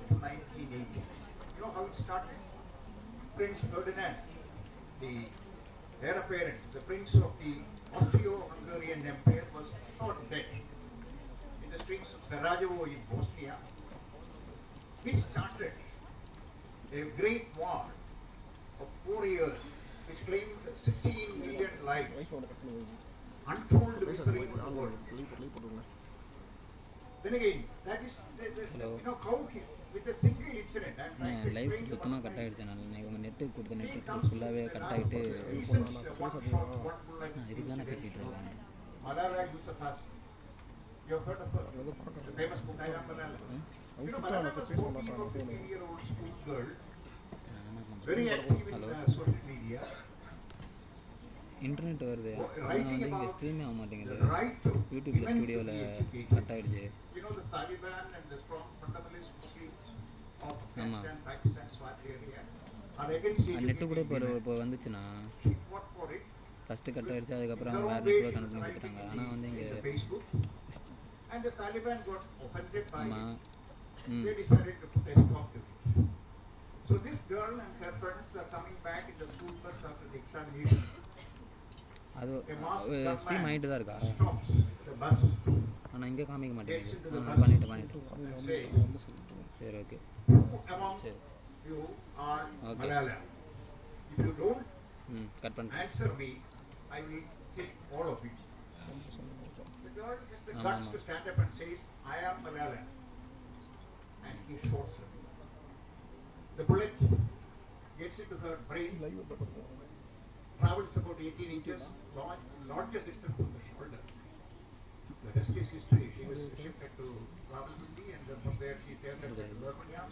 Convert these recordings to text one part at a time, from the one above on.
to 1980. You know how it started? Prince Ferdinand, the heir apparent, the prince of the Austro-Hungarian Empire, was shot dead in the streets of Sarajevo in Bosnia, which started a great war of 4 years, which claimed 16 million lives, untold misery in the world. Then again, that is, you know, how with a single incident, I'm trying to life explain சுத்தமாக cut ஆகிடுச்சு. நான் இவங்க net கொடுத்த net ஃபுல்லாகவே cut ஆகிட்டு இதுக்கு தானே பேசிகிட்டு இருக்கேன். Malala Yousafzai. You have heard of her? The famous book, I Am Malala. You know, Malala was 14-year-old school girl, very active in social media. Internet வருது, ஆனால் வந்து இங்கே ஸ்ட்ரீமே ஆக மாட்டேங்குது. யூடியூப்பில் ஸ்டுடியோவில் கட் ஆகிடுச்சு. You know the Taliban and the strong fundamentalist Muslims of ஆமாம், Afghanistan, Pakistan, Swat area are against it. Net கூட இப்போ வந்துச்சுன்னா She fought for it. First cut ஆகிடுச்சு, அதுக்கப்புறம் வேறு நெட் கூட கனெக்ட் பண்ணி கொடுத்துட்டாங்க. ஆனால் வந்து இங்கே Facebook, and the Taliban got offended by ஆமாம். it. They decided to put a stop to it. So this girl and her friends are coming back in the school bus after the examination. அது stream ஆகிட்டு தான் இருக்கா? Stops the bus. ஆனால் இங்கே காமிக்க மாட்டேங்குது. பண்ணிட்டு சரி, ஓகே. Who among சரி, you are Okay. Malala? If you don't cut பண்ணிட்டேன். answer me, I will take all of it. The girl has the guts to stand up and says, I am Malala. And he shoots her. The bullet gets into her brain, travels about 18 inches, lodges itself on the shoulder. The rest is history. She was shifted to Rawalpindi, and from there she stayed at Clubwala,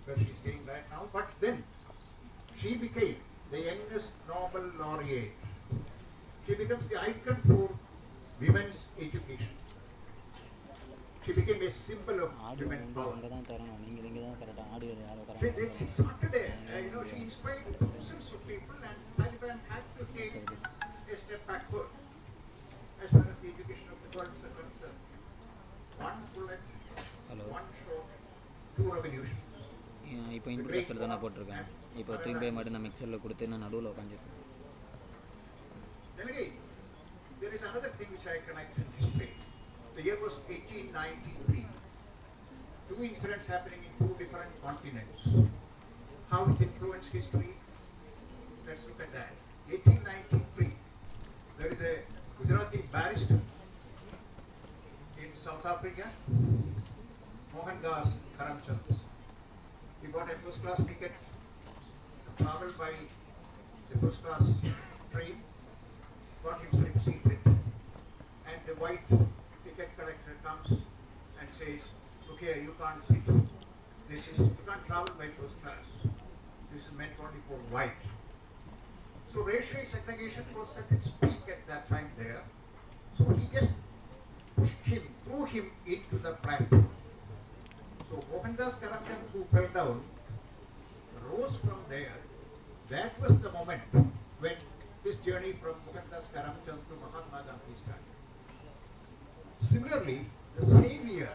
where she is staying right now. But then she became the youngest Nobel laureate. She becomes the icon for women's education. She became a symbol of women's power. அங்கே தான் தரணும், நீங்கள் இங்கே தான் கரெக்டாக audio யாரோ She கரெக்டாக. started she inspired thousands of people, and Taliban had to take a step backward as far as the education of the girls are concerned. One bullet, Hello. one shot, two revolutions. இப்போ இன்ட்ரோடக்டர் தானே போட்டிருக்கேன். இப்போ தூக்கி போய் மட்டும் நான் மிக்சரில் கொடுத்து நான் நடுவில் உட்காந்துருக்கேன். Then again, there is another thing which I connect in history. The year was 1893. Two incidents happening in two different continents. How it influenced history? Let's look at that. 1893. There is a Gujarati barrister in South Africa, Mohandas Karamchand. He got a first-class ticket to travel by the first-class train, got himself seated, and the white ticket collector comes and says, "Okay, you can't sit. You can't travel by first class. This is meant only for white." So racial segregation was at its peak at that time there. So he just threw him into the platform. So Mohandas Karamchand, who fell down, rose from there. That was the moment when his journey from Mohandas Karamchand to Mahatma Gandhi started. Similarly, the same year,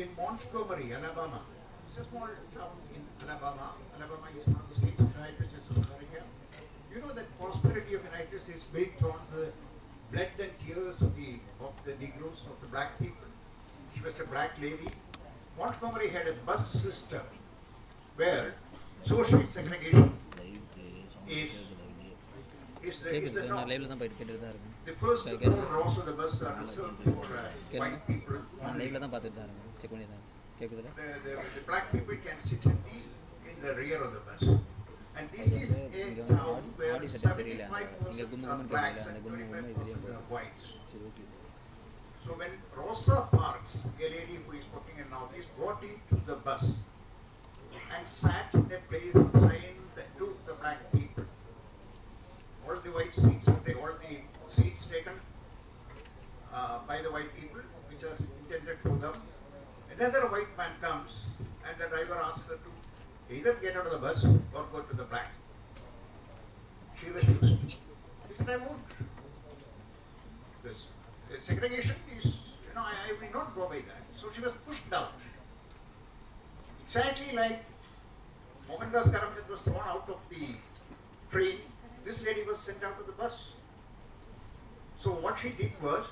in Montgomery, Alabama, it's a small town in Alabama. Alabama is one of the states of the United States of America. You know that prosperity of the United States is based on the blood and tears of the Negroes, of the black people. She was a black lady. Montgomery had a bus system where social segregation is the கேட்குது, norm. நான் லைவில் தான் போயிட்டு கேட்டுட்டு தான் இருக்கேன். The first four rows of the bus are reserved for white people. நான் லைவில் தான் பார்த்துட்டு தான் இருக்கேன், செக் பண்ணி தான் கேட்குதுல. The black people can sit in the rear of the bus. And this is a town where 75% are blacks and 25% are whites. So when Rosa Parks, a lady who is working in an office, got into the bus and sat in a place assigned to the black people, all the white seats, all the seats taken by the white people, which was intended for them. Another white man comes and the driver asks her to either get out of the bus or go to the black. She refused. She said, "I won't. This segregation is, I will not go by that." So she was pushed out. Exactly like Mohandas Karamchand was thrown out of the train, this lady was sent out of the bus. So what she did was,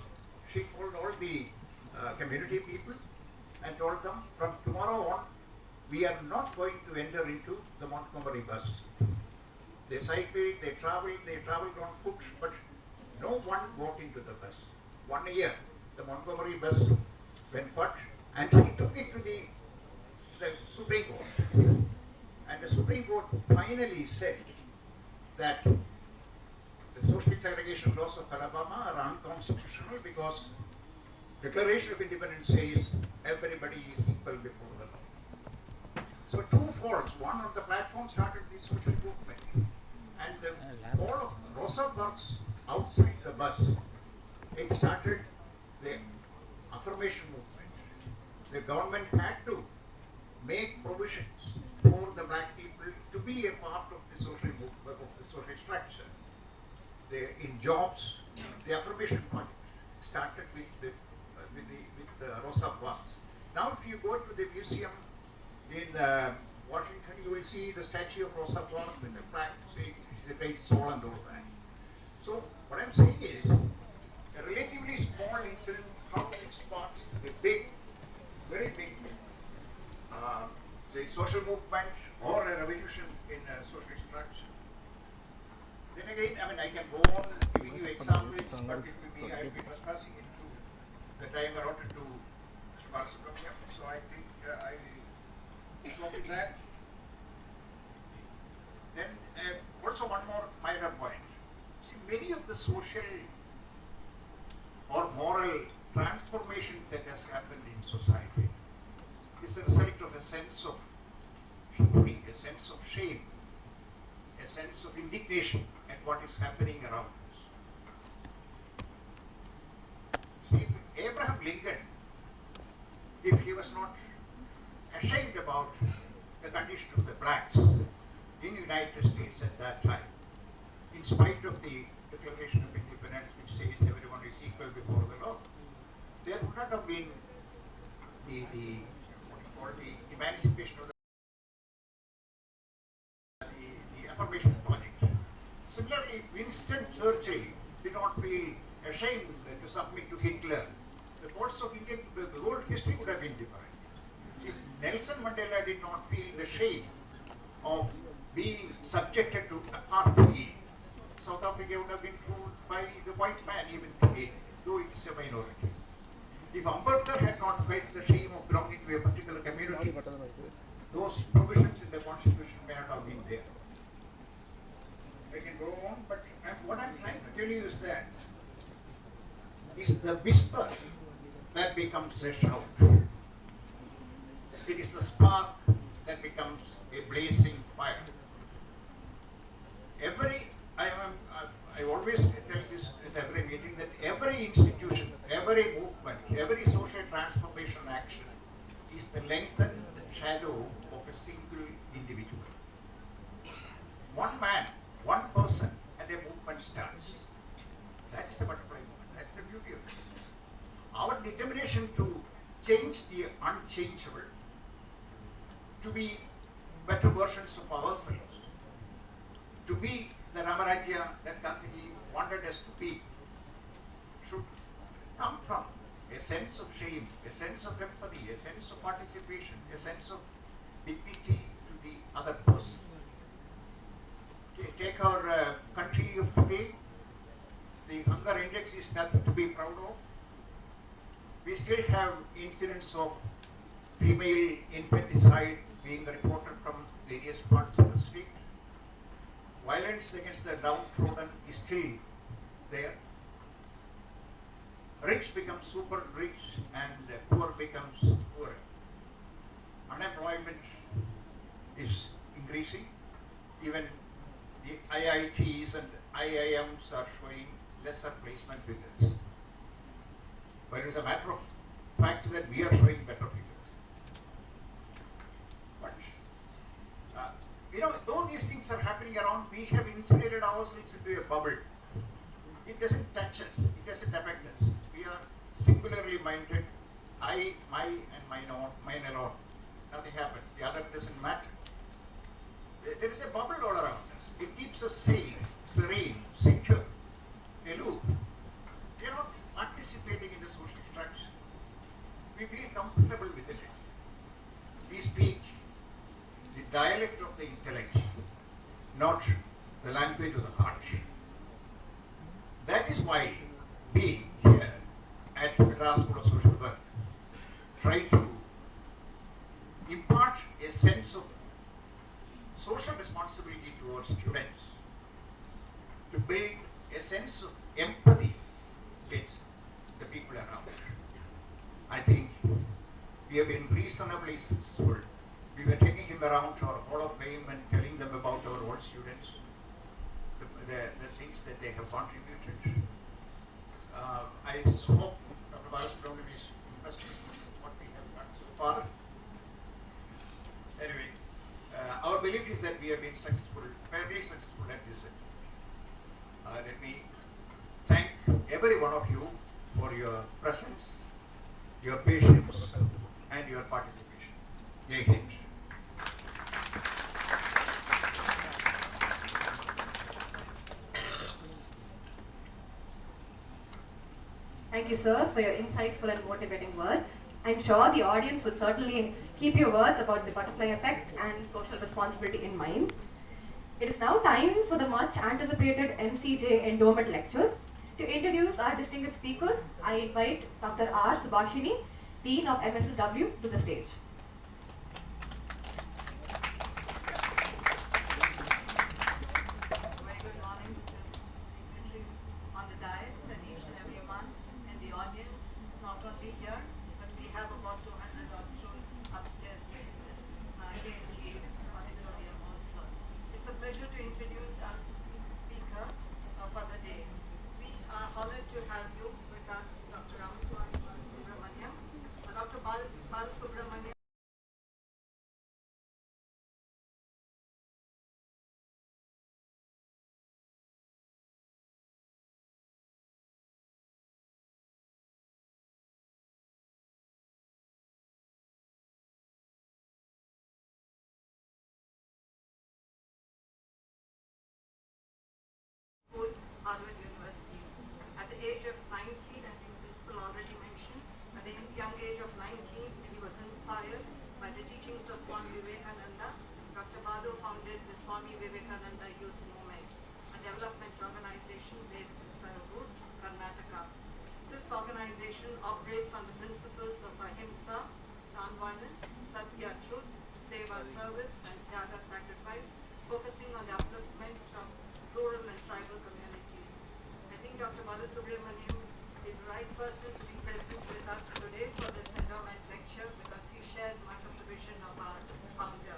she called all the community people and told them, from tomorrow on, we are not going to enter into the Montgomery bus. They cycled, they traveled on foot, but no one got into the bus. 1 year, the Montgomery bus went put, and he took it to the Supreme Court. And the Supreme Court finally said that the social segregation laws of Alabama are unconstitutional because Declaration of Independence says everybody is equal before the law. So two faults. One, on the platform started the social movement, and the fall of Rosa Parks outside the bus, it started the affirmation movement. The government had to make provisions for the black people to be a part of the social movement, of the social structure. In jobs, the affirmation project started with the Rosa Parks. Now, if you go to the museum in Washington, you will see the statue of Rosa Parks with the flag saying she's a great soul and all that. So, what I'm saying is, a relatively small incident, how it sparks a big, very big, say, social movement or a revolution in social structure. Then again, I mean, I can go on giving you examples, but it will be, I will be trespassing into the time allotted to Mr. Balasubramaniam, so I think I will stop with that. Then also one more minor point. See, many of the social or moral transformation that has happened in society is a result of a sense of shame, a sense of shame, a sense of indignation at what is happening around us. See, if Abraham Lincoln, if he was not ashamed about the condition of the blacks in the United States at that time, in spite of the Declaration of Independence which says everyone is equal before the law, there would not have been the emancipation of the affirmation project. Similarly, Winston Churchill did not feel ashamed to submit to Hitler. The course of Indian, the world history would have been different. If Nelson Mandela did not feel the shame of being subjected to apartheid, South Africa would have been ruled by the white man even today, though it is a minority. If Ambedkar had not felt the shame of belonging to a particular community, those provisions in the constitution may not have been there. I can go on, but what I'm trying to tell you is that is the whisper that becomes a shout. It is the spark that becomes a blazing fire. I always tell this at every meeting that every institution, every movement, every social transformation action is the lengthened shadow of a single individual. One man, one person, and a movement starts. That is the butterfly movement. That's the beauty of it. Our determination to change the unchangeable, to be better versions of ourselves, to be the Ramarajya that Gandhiji wanted us to be, should come from a sense of shame, a sense of empathy, a sense of participation, a sense of dignity to the other person. Take our country of today, the hunger index is nothing to be proud of. We still have incidents of female infanticide being reported from various parts of the state. Violence against the downtrodden is still there. Rich becomes super rich and poor becomes poorer. Unemployment is increasing. Even the IITs and IIMs are showing lesser placement figures. But it is a matter of fact that we are showing better figures. But though these things are happening around, we have insulated ourselves into a bubble. It doesn't touch us. It doesn't affect us. We are singularly minded. I, my, and mine alone. nothing happens. The other doesn't matter. There is a bubble all around us. It keeps us safe, serene, secure, aloof. We are not participating in the social structure. We feel comfortable within it. We speak the dialect of the intellect, not the language of the heart. That is why we here at Madras School of Social Work try to impart a sense of social responsibility towards students, to build a sense of empathy with the people around. I think we have been reasonably successful. We were taking him around to our Hall of Fame and telling them about our old students, the things that they have contributed. I hope Dr. Balasubramaniam is impressed with what we have done so far. Anyway, our belief is that we have been successful, fairly successful at this. Let me thank every one of you for your presence, your patience, and your participation. Jai Hind. Thank you, sir, for your insightful and motivating words. I'm sure the audience would certainly keep your words about the butterfly effect and social responsibility in mind. It is now time for the much anticipated MCJ Endowment lecture. To introduce our distinguished speaker, I invite Dr.R.Balasubramaniam, Dean of MSW, to the stage. Very good morning to dignitaries on the dais and each and every one in the audience, not only here, but we have about 200 odd students upstairs in the auditorium also. It's a pleasure to introduce our speaker for the day. We are honored to have you with us, Dr. Balasubramaniam. Dr. Balasubramaniam Harvard University. At the age of 19, I think the principal already mentioned, at the young age of 19, he was inspired by the teachings of Swami Vivekananda. Dr. Jadhav founded the Swami Vivekananda Youth Movement, a development organization based in Saragud, Karnataka. This organization operates on the principles of ahimsa, non-violence, satya, truth, seva, service, and tyaga, sacrifice, focusing on the upliftment of rural and tribal communities. I think Dr. Balasubramaniam is the right person to be present with us today for this endowment lecture because he shares much of the vision of our founder.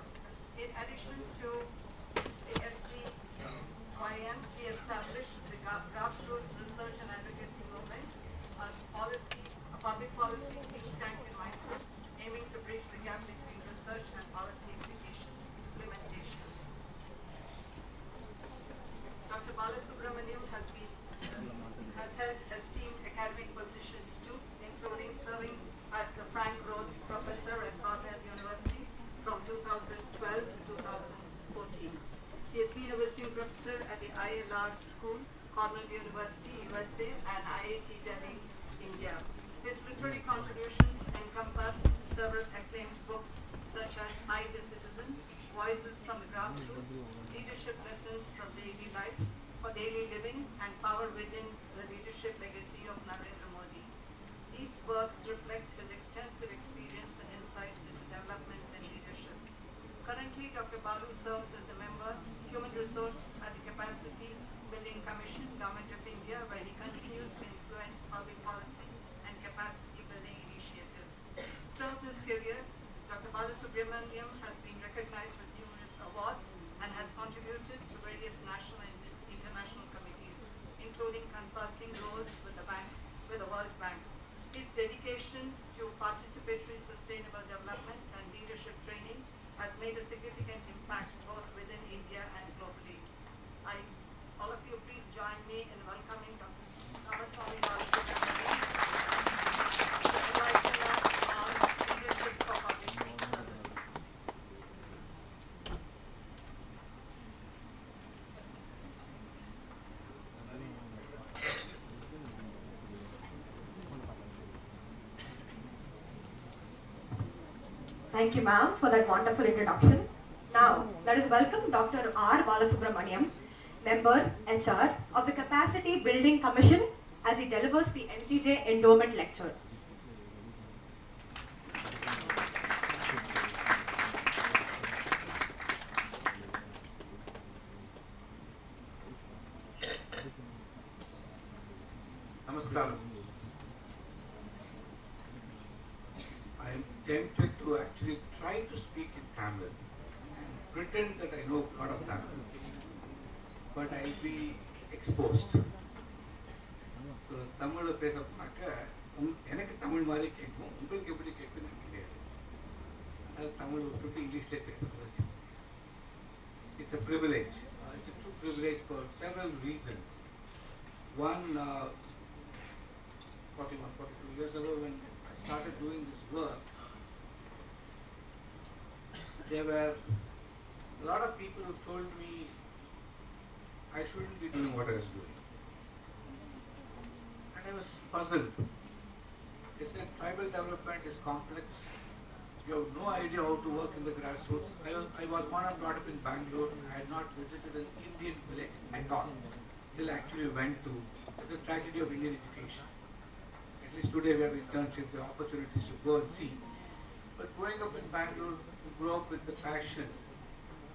In addition to ASDYM, he established the grassroots research and advocacy movement, a public policy think tank in Mysore, aiming to bridge the gap between research and policy implementation. Dr. Balasubramaniam has held esteemed academic positions too, including serving as the Frank Rhodes Professor at Cornell University from 2012 to 2014. He has been a visiting professor at the ILR School, Cornell University, USA, and IIT Delhi, India. His literary contributions encompass several acclaimed books such as I the Citizen, Voices from the Grassroots, Leadership Lessons from Daily Life, for Daily Living, and Power Within, the Leadership Legacy of Narendra Modi. These works reflect his extensive experience and insights into development and leadership. Currently, Dr. Balu serves as the member, Human Resource at the Capacity Building Commission, Government of India, where he continues to influence public policy and capacity building initiatives. Throughout his career, Dr. Balasubramaniam has been recognized with numerous awards and has contributed to various national and international committees, including consulting roles with the World Bank. His dedication to participatory sustainable development and leadership training has made a significant impact both within India and globally. All of you please join me in welcoming Dr. Ramaswamy Balasubramaniam to enlighten us on leadership for public service. Thank you, ma'am, for that wonderful introduction. Now, let us welcome Dr.R.Balasubramaniam, Member, HR of the Capacity Building Commission, as he delivers the MCJ Endowment Lecture. Namaskaram. I am tempted to actually try to speak in Tamil and pretend that I know a lot of Tamil, but I will be exposed. So Tamil பேசப்போனாக்க எனக்கு தமிழ் மாதிரி கேட்கும், உங்களுக்கு எப்படி கேட்குன்னு எனக்கு தெரியாது. அது தமிழ் விட்டுட்டு இங்கிலீஷ்லேயே பேசுறது. It's a privilege. It's a true privilege for several reasons. One, 42 years ago when I started doing this work, there were a lot of people who told me I shouldn't be doing what I was doing. And I was puzzled. They said tribal development is complex. You have no idea how to work in the grassroots. I was born and brought up in Bangalore. I had not visited an Indian village at all. Till I actually went to the tragedy of Indian education. At least today we have internships, the opportunities to go and see. But growing up in Bangalore, you grow up with the passion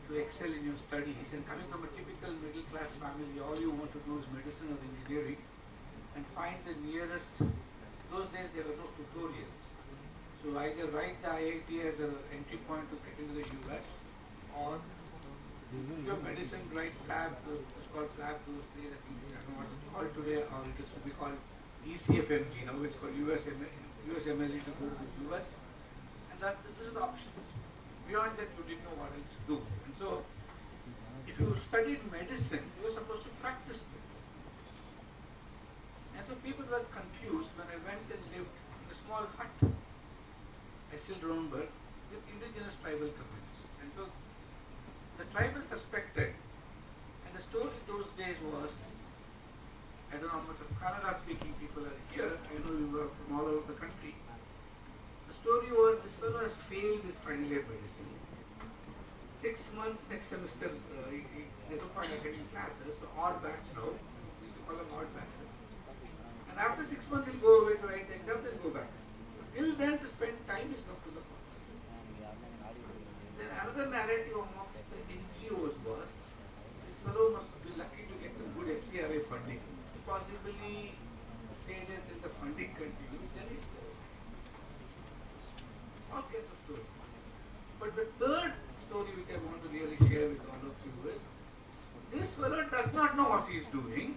to excel in your studies, and coming from a typical middle class family, all you want to do is medicine or engineering and find the nearest. Those days there were no tutorials. So either write the IIT as an entry point to get into the US, or your medicine, write lab, it's called lab those days, I think, I don't know what it's called today, or it is to be called ECFMG, now it's called USMLE to go to the US, and that this is the options. Beyond that, you didn't know what else to do. And so, if you studied medicine, you were supposed to practice it. And so people were confused when I went and lived in a small hut, I still remember, with indigenous tribal communities. And so, the tribal suspected, and the story those days was, I don't know how much of Kannada speaking people are here, I know you were from all over the country. The story was this fellow has failed his final year medicine. 6 months next semester, there's no point attending classes, so odd batch now, we used to call them odd batches. And after 6 months he'll go away to write the exam, then go back. Till then to spend time is not to the purpose. Then another narrative amongst the NGOs was, this fellow must be lucky to get some good FCRA funding. Possibly stay there till the funding continues, then it's all kinds of stories. But the third story which I want to really share with all of you is, this fellow does not know what he is doing.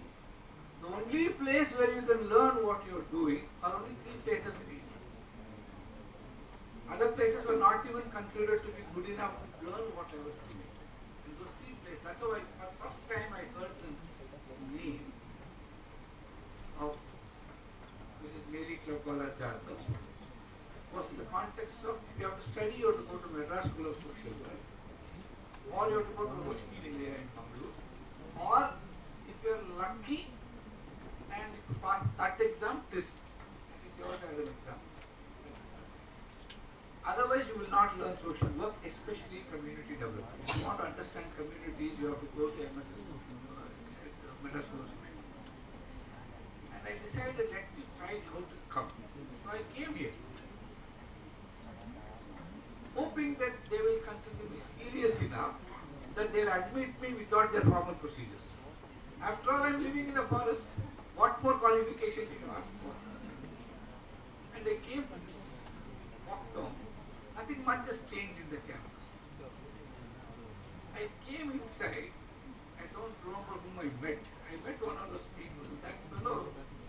The only place where you can learn what you are doing are only 3 places in India. Other places were not even considered to be good enough to learn what I was doing. In those 3 places, that's how for the first time I heard the name of Mrs. MaryClubwalaJadhav was in the context of if you have to study, you have to go to Madras School of Social Work, or you have to go to Roshni Nilayya in Bangalore, or if you are lucky and if you pass that exam, this is your kind of exam. Otherwise, you will not learn social work, especially community development. If you want to understand communities, you have to go to MSS, Madras School of Social Work. And I decided, let me try how to come. So I came here, hoping that they will consider me serious enough that they'll admit me without their formal procedures. After all, I'm living in a forest. What more qualifications you can ask for? And I came to this, walked down. Nothing much has changed in the campus. I came inside. I don't remember whom I met. I met one of those people. That fellow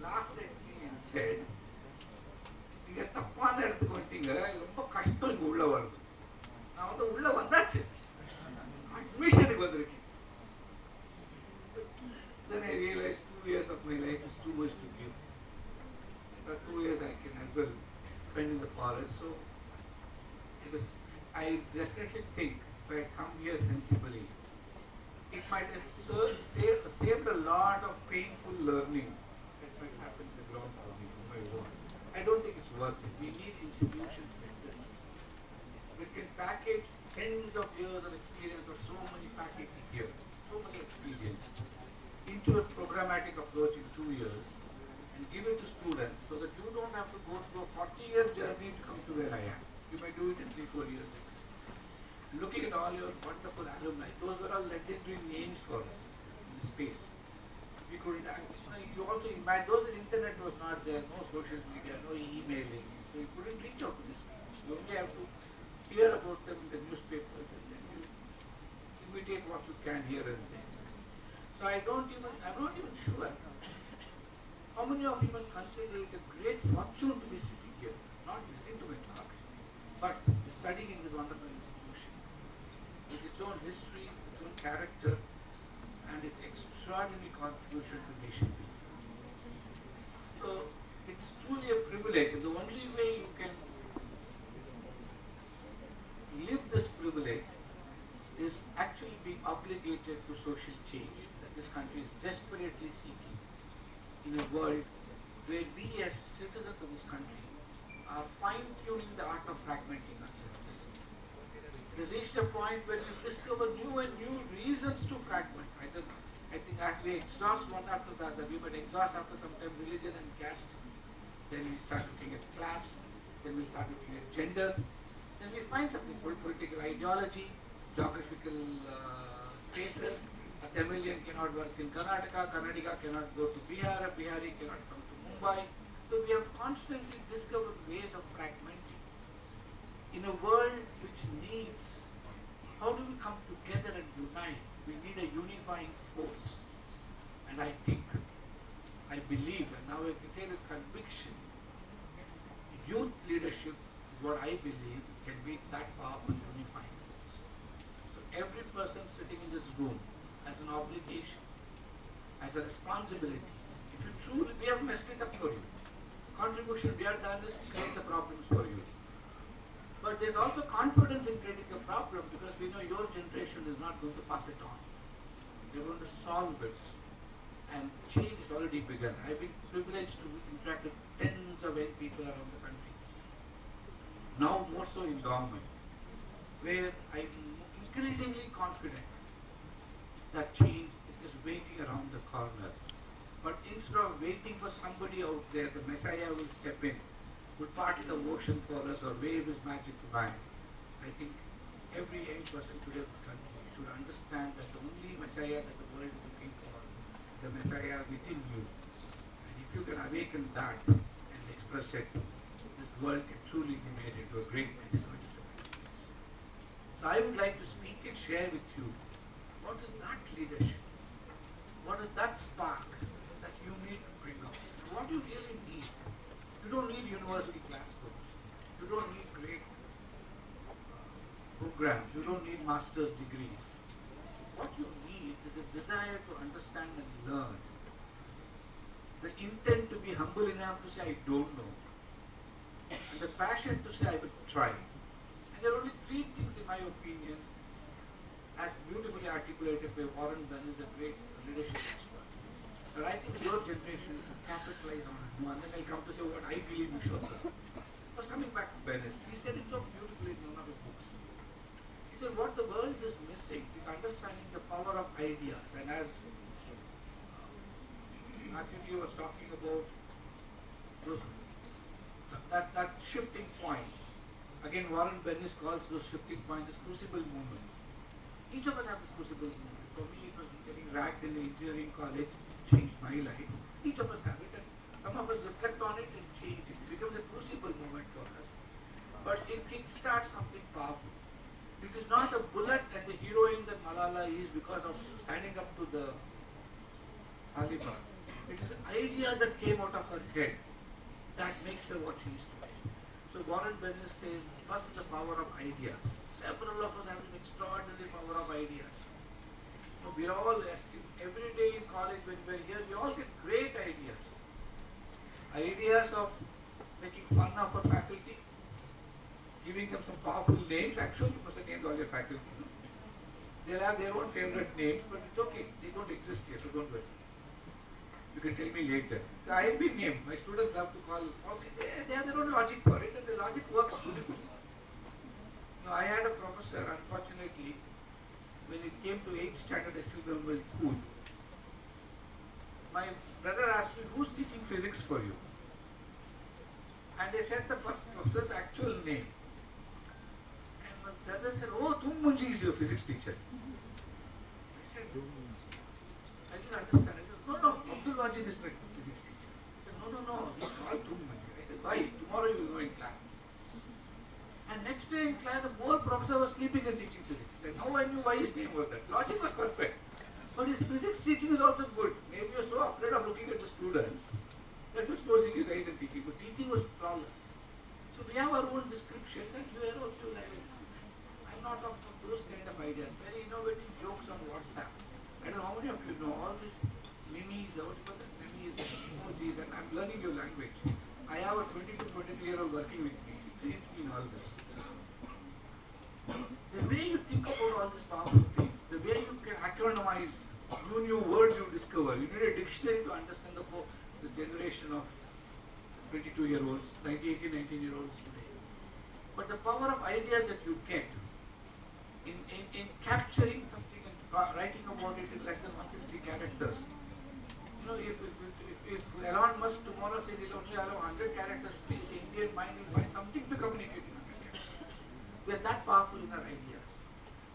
laughed at me and said, "நீங்க தப்பான இடத்துக்கு வந்தீங்க, ரொம்ப கஷ்டம் இங்க உள்ள வருது." நான் வந்து உள்ள வந்தாச்சு, அட்மிஷனுக்கு வந்திருக்கேன். Then I realized 2 years of my life is too much to give. For 2 years I can as well spend in the forest. So I definitely think if I come here sensibly, it might have saved a lot of painful learning that might happen in the ground for me if I want. I don't think it's worth it. We need institutions like this. We can package tens of years of experience or so many packages here, so much experience into a programmatic approach in 2 years and give it to students so that you don't have to go through a 40-year journey to come to where I am. You may do it in 3-4 years. Looking at all your wonderful alumni, those were all legendary names for us in the space. We could, you also imagine, those internet was not there, no social media, no emailing, so you couldn't reach out to these people. You only have to hear about them in the newspapers and then you imitate what you can here and there. So I'm not even sure how many of you will consider it a great fortune to be sitting here, not listening to my talk, but studying in this wonderful institution with its own history, its own character, and its extraordinary contribution to nation building. So it's truly a privilege, and the only way you can live this privilege is actually being obligated to social change that this country is desperately seeking in a world where we as citizens of this country are fine-tuning the art of fragmenting ourselves. We reached a point where we discover new and new reasons to fragment. I think as we exhaust one after the other, we might exhaust after some time religion and caste, then we start looking at class, then we start looking at gender, then we find something called political ideology, geographical spaces. A Tamilian cannot work in Karnataka, Karnataka cannot go to Bihar, a Bihari cannot come to Mumbai. So we have constantly discovered ways of fragmenting. In a world which needs, how do we come together and unite? We need a unifying force. And I think, I believe, and now I can say with conviction, youth leadership is what I believe can be that powerful unifying force. So every person sitting in this room has an obligation, has a responsibility. If you truly, we have messed it up for you. Contribution we have done is to create the problems for you. But there's also confidence in creating the problem because we know your generation is not going to pass it on. They're going to solve it. And change has already begun. I've been privileged to interact with tens of young people around the country. Now more so Endowment, where I'm increasingly confident that change is just waiting around the corner. But instead of waiting for somebody out there, the Messiah will step in, will part the ocean for us or wave his magic wand. I think every young person today in this country should understand that the only Messiah that the world is looking for is the Messiah within you. And if you can awaken that and express it, this world can truly be made into a great place. So I would like to speak and share with you what is that leadership? What is that spark that you need to bring up? What do you really need? You don't need university classrooms. You don't need great programs. You don't need master's degrees. What you need is a desire to understand and learn. The intent to be humble enough to say, I don't know. And the passion to say, I will try. And there are only three things, in my opinion, as beautifully articulated by Warren Bennis, a great leadership expert. But I think your generation should capitalize on it. And then I'll come to say what I believe we should do. I was coming back to Bennis. He said it so beautifully in one of his books. He said what the world is missing is understanding the power of ideas. And as Matthew was talking about those, that shifting point. Again, Warren Bennis calls those shifting points as crucible moments. Each of us have this crucible moment. For me, it was getting ragged in the engineering college, changed my life. Each of us have it, and some of us reflect on it and change it. It becomes a crucible moment for us. But it kickstarts something powerful. It is not a bullet and the heroine that Malala is because of standing up to the Taliban. It is an idea that came out of her head that makes her what she is today. So Warren Bennis says, first is the power of ideas. Several of us have an extraordinary power of ideas. So we are all, every day in college when we are here, we all get great ideas. Ideas of making fun of our faculty, giving them some powerful names. Actually, you must have named all your faculty. No? They'll have their own favorite names, but it's okay. They don't exist here, so don't worry. You can tell me later. So I have been named. My students love to call. They have their own logic for it, and the logic works beautifully. I had a professor, unfortunately, when it came to 8th standard, I still remember in school. My brother asked me, who's teaching physics for you? And they said the professor's actual name. And my brother said, oh, Tummunji is your physics teacher. I said, I didn't understand. I said, no, Abdul Wajid is my physics teacher. I said, no, he's called Tummunji. I said, why? Tomorrow you will know in class. And next day in class, the whole professor was sleeping and teaching physics. And now I knew why his name was that. Logic was perfect. But his physics teaching is also good. Maybe you're so afraid of looking at the students that you're closing his eyes and teaching. But teaching was flawless. So we have our own description and you are also like it. I'm not of those kind of ideas. Very innovative jokes on WhatsApp. I don't know how many of you know all these memes, what you call that? Memes, emojis, and I'm learning your language. I have a 22, 23-year-old working with me. He trains me in all this. The way you think about all these powerful things, the way you can acronymize new words you discover, you need a dictionary to understand the generation of 22-year-olds, 18, 19-year-olds today. But the power of ideas that you get in capturing something and writing about it in less than 160 characters. If Elon Musk tomorrow says he'll only allow 100 characters, please, the Indian mind will find something to communicate in 100 characters. We are that powerful in our ideas.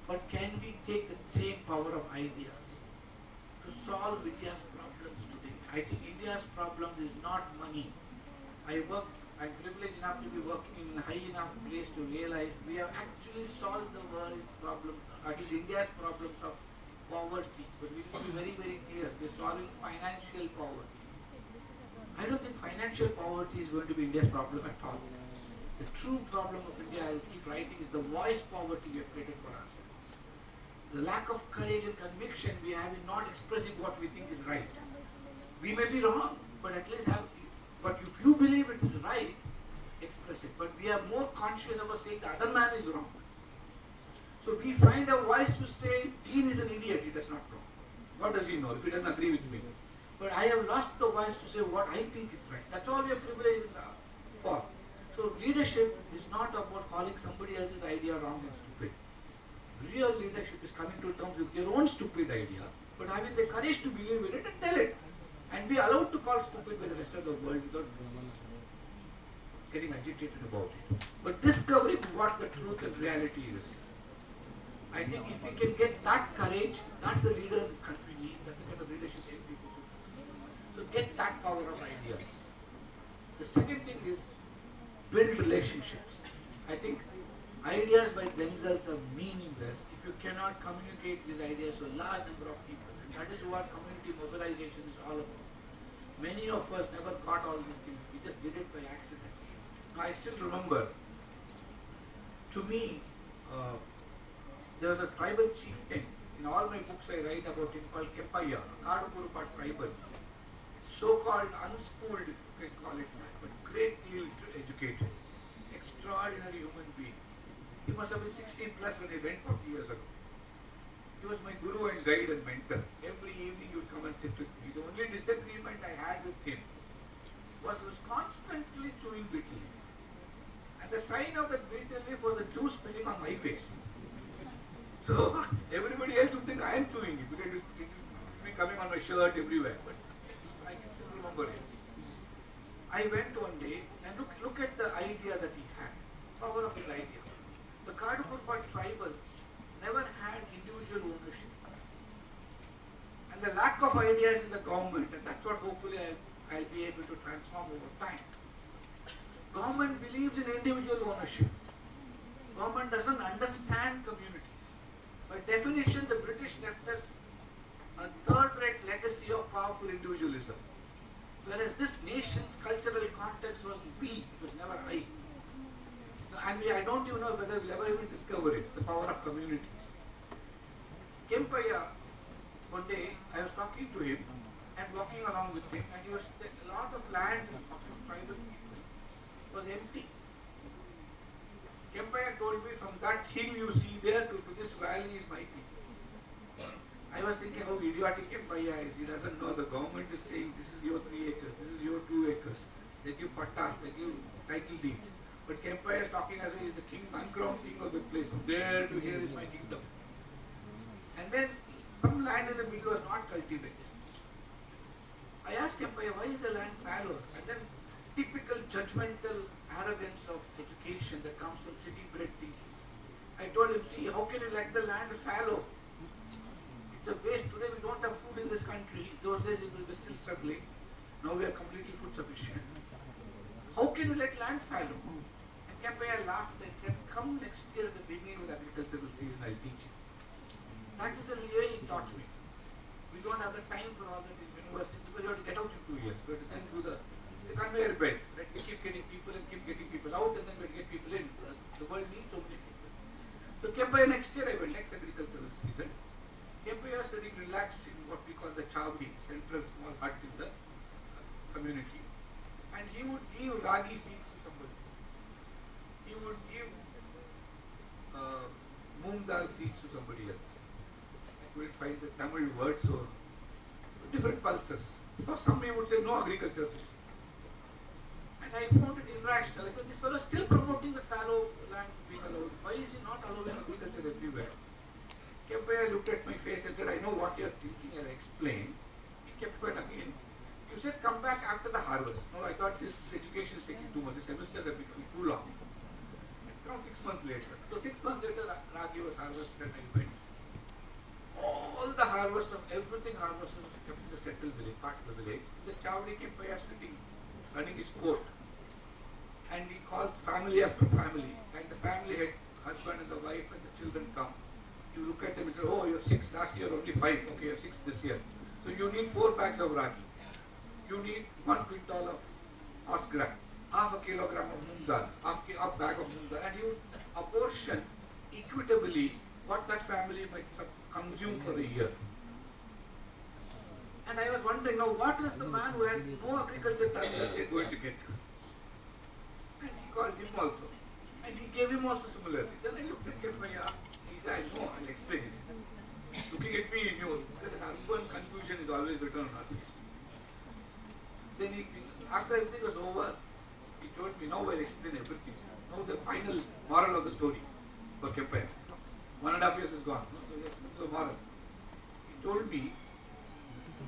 But can we take the same power of ideas to solve India's problems today? I think India's problem is not money. I'm privileged enough to be working in a high enough place to realize we have actually solved the world's problems, at least India's problems of poverty. But we need to be very, very clear. We're solving financial poverty. I don't think financial poverty is going to be India's problem at all. The true problem of India, I will keep writing, is the voice poverty we have created for ourselves. The lack of courage and conviction we have in not expressing what we think is right. We may be wrong, but at least but if you believe it is right, express it. But we are more conscious of saying the other man is wrong. So we find a voice to say, Dean is an idiot, he does not know. What does he know if he doesn't agree with me? But I have lost the voice to say what I think is right. That's all we are privileged for. So leadership is not about calling somebody else's idea wrong and stupid. Real leadership is coming to terms with your own stupid idea, but having the courage to believe in it and tell it. And be allowed to call stupid by the rest of the world without getting agitated about it. But discovering what the truth and reality is. I think if we can get that courage, that's the leader this country needs. That's the kind of leadership every people should. So get that power of ideas. The second thing is build relationships. I think ideas by themselves are meaningless if you cannot communicate these ideas to a large number of people. And that is what community mobilization is all about. Many of us never caught all these things. We just did it by accident. I still remember, to me, there was a tribal chieftain. In all my books I write about him called Keppaya, Kadukurupa tribal. So-called unschooled, if you can call it that, but greatly educated. Extraordinary human being. He must have been 16 plus when I went 40 years ago. He was my guru and guide and mentor. Every evening he would come and sit with me. The only disagreement I had with him was he was constantly chewing bitterly. And the sign of that bitterly was the juice spilling on my face. So everybody else would think I am chewing it because it would be coming on my shirt everywhere. But I can still remember it. I went one day and look at the idea that he had. Power of his idea. The Kadukurpa tribals never had individual ownership. And the lack of ideas in the government, and that's what hopefully I'll be able to transform over time. Government believes in individual ownership. Government doesn't understand communities. By definition, the British left us a third-rate legacy of powerful individualism. Whereas this nation's cultural context was we, it was never I. And I don't even know whether we'll ever even discover it, the power of communities. Keppaya, one day I was talking to him and walking along with him, and he was a lot of land of tribal people was empty. Keppaya told me, from that hill you see there to this valley is my people. I was thinking how idiotic Keppaya is. He doesn't know the government is saying this is your 3 acres, this is your 2 acres. They give pattas, they give title deeds. But Keppaya is talking as if he is the king, uncrowned king of the place. here is my kingdom. And then some land in the middle was not cultivated. I asked Empire, why is the land fallow? And then typical judgmental arrogance of education that comes from city-bred thinking. I told him, see, how can you let the land fallow? It's a waste. Today we don't have food in this country. Those days we were still struggling. Now we are completely food sufficient. How can you let land fallow? And Empire laughed and said, come next year at the beginning of the agricultural season, I'll teach you. That is the way he taught me. We don't have the time for all that in university because you have to get out in 2 years. We have to then do the conveyor belt. Right? We keep getting people and keep getting people out and then we get people in. The world needs so many people. So Kempaya next year I went, next agricultural season. Kempaya was sitting relaxed in what we call the Chavdi, central small hut in the community. And he would give ragi seeds to somebody. He would give moong dal seeds to somebody else. I couldn't find the Tamil word, so different pulses. For some you would say no agriculture. And I found it irrational. I said, this fellow is still promoting the fallow land being allowed. Why is he not allowing agriculture everywhere? Kempaya looked at my face and said, I know what you are thinking, and I explained. He kept quiet again. You said, come back after the harvest. No, I thought this education is taking too much. The semesters are becoming too long. Around 6 months later. So 6 months later, ragi was harvested and I went. All the harvest of everything harvested was kept in the settled village, part of the village. The Chavdi Kempaya sitting, running his court. And he calls family after family. And the family had husband and the wife and the children come. You look at them and say, oh, you're 6 last year, only 5. Okay, you're 6 this year. So you need 4 bags of ragi. You need 1 quintal of horse grass, half a kilogram of moong dal, half bag of moong dal, and you apportion equitably what that family might consume for a year. And I was wondering, now what is the man who has no agriculture talent going to get? And he called him also. And he gave him also similarly. Then I looked at Kempaya. He said, I know, I'll explain it. Looking at me, he knew that an urban confusion is always written on our face. Then after everything was over, he told me, now I'll explain everything. Now the final moral of the story for Kempaya. 1.5 years is gone. So that's the moral. He told me,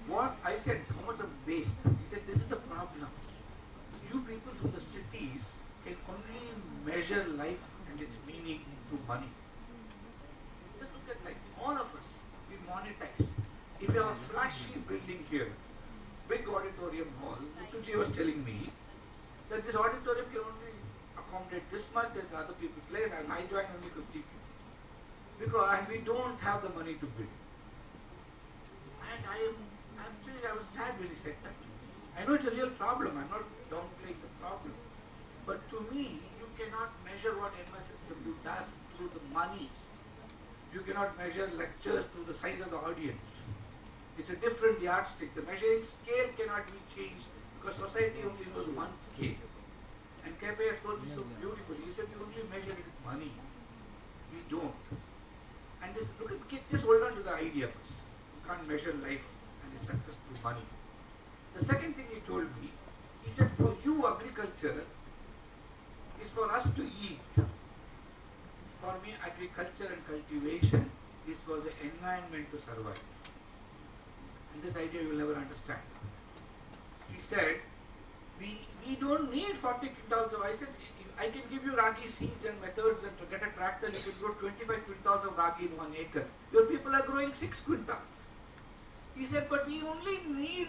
what I said, how much of waste. He said, this is the problem. You people from the cities can only measure life and its meaning through money. Just look at like all of us, we monetize. If you have a flashy building here, big auditorium hall, Muthuji was telling me that this auditorium can only accommodate this much, there's other people play, and I join only 50 people. And we don't have the money to build. And I was sad when he said that. I know it's a real problem, I'm not downplaying the problem. But to me, you cannot measure what MSSW does through the money. You cannot measure lectures through the size of the audience. It's a different yardstick. The measuring scale cannot be changed because society only knows one scale. And Kempaya told me so beautifully. He said, you only measure it with money. We don't. And just look at kids, just hold on to the idea first. You can't measure life and its success through money. The second thing he told me, he said, for you, agriculture is for us to eat. For me, agriculture and cultivation is for the environment to survive. And this idea you will never understand. He said, we don't need 40 quintals of, I said, I can give you ragi seeds and methods, and to get a tractor you can grow 25 quintals of ragi in 1 acre. Your people are growing 6 quintals. He said, but we only need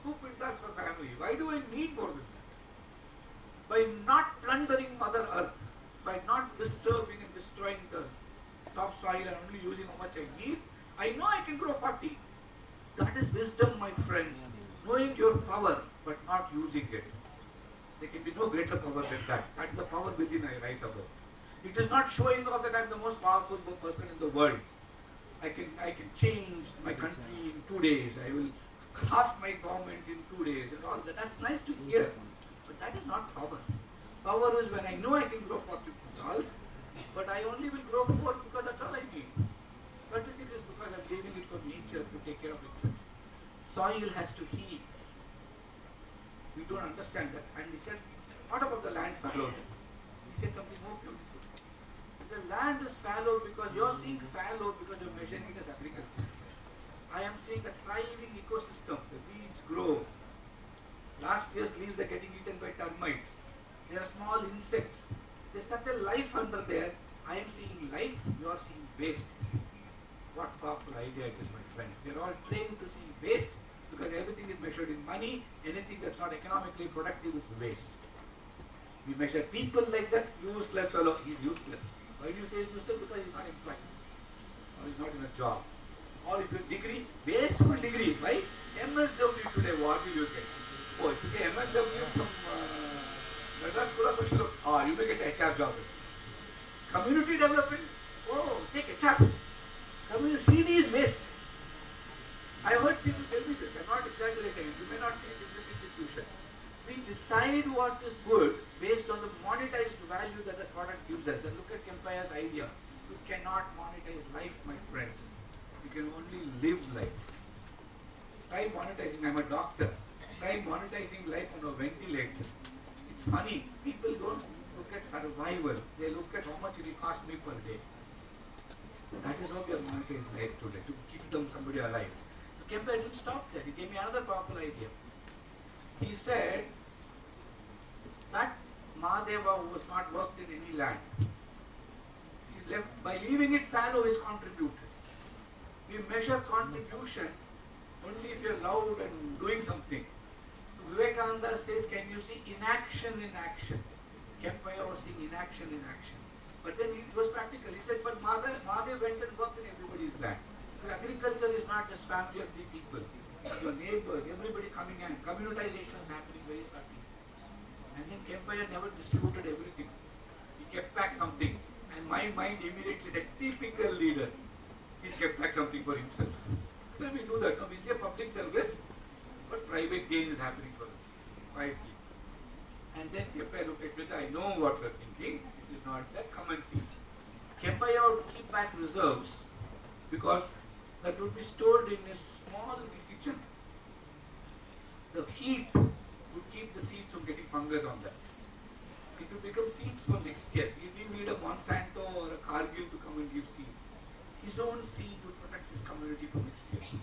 2 quintals for family. Why do I need more than that? By not plundering Mother Earth, by not disturbing and destroying the topsoil and only using how much I need, I know I can grow 40. That is wisdom, my friends. Knowing your power, but not using it. There can be no greater power than that. That's the power within I write about. It is not showing off that I am the most powerful person in the world. I can change my country in 2 days. I will half my government in 2 days and all that. That's nice to hear. But that is not power. Power is when I know I can grow 40 quintals, but I only will grow 4 because that's all I need. 36 is because I'm leaving it for nature to take care of itself. Soil has to heal. We don't understand that. And he said, what about the land fallow? He said something more beautiful. He The land is fallow because you're seeing fallow because you're measuring it as agriculture. I am seeing a thriving ecosystem. The weeds grow. Last year's leaves are getting eaten by termites. There are small insects. There's such a life under there. I am seeing life, you are seeing waste. What powerful idea it is, my friends. We are all trained to see waste because everything is measured in money. Anything that's not economically productive is waste. We measure people like that, useless fellow, he's useless. Why do you say he's useless? Because he's not employed. Or he's not in a job. Or if your degree, wasteful degree, why? MSW today, what will you get? Oh, if you get MSW from Madras School of Social Work, you may get a HR job. Community development, oh, take HR. Community CD is waste. I heard people tell me this, I'm not exaggerating, you may not think in this institution. We decide what is good based on the monetized value that the product gives us. And look at Kempaya's idea. You cannot monetize life, my friends. You can only live life. Try monetizing, I'm a doctor. Try monetizing life on a ventilator. It's funny, people don't look at survival. They look at how much it will cost me per day. That is how we are monetizing life today, to keep somebody alive. So Kempaya didn't stop there. He gave me another powerful idea. He said that Mahadeva was not worked in any land. He left, by leaving it fallow, is contributed. We measure contribution only if you're loud and doing something. Vivekananda says, can you see inaction in action? Kempaya was seeing inaction in action. But then it was practical. He said, but Mahadev went and worked in everybody's land. Because agriculture is not just family of 3 people. It's your neighbors, everybody coming in. Communitization is happening very subtly. And then Kempaya never distributed everything. He kept back something. And my mind immediately, the typical leader, he kept back something for himself. So we do that. Now we see a public service, but private gain is happening for us, quietly. And then Kempaya looked at it, I know what you're thinking. It is not that, come and see. Kempaya would keep back reserves because that would be stored in a small kitchen. The heat would keep the seeds from getting fungus on them. It would become seeds for next year. He didn't need a Monsanto or a Cargill to come and give seeds. His own seed would protect his community for next year.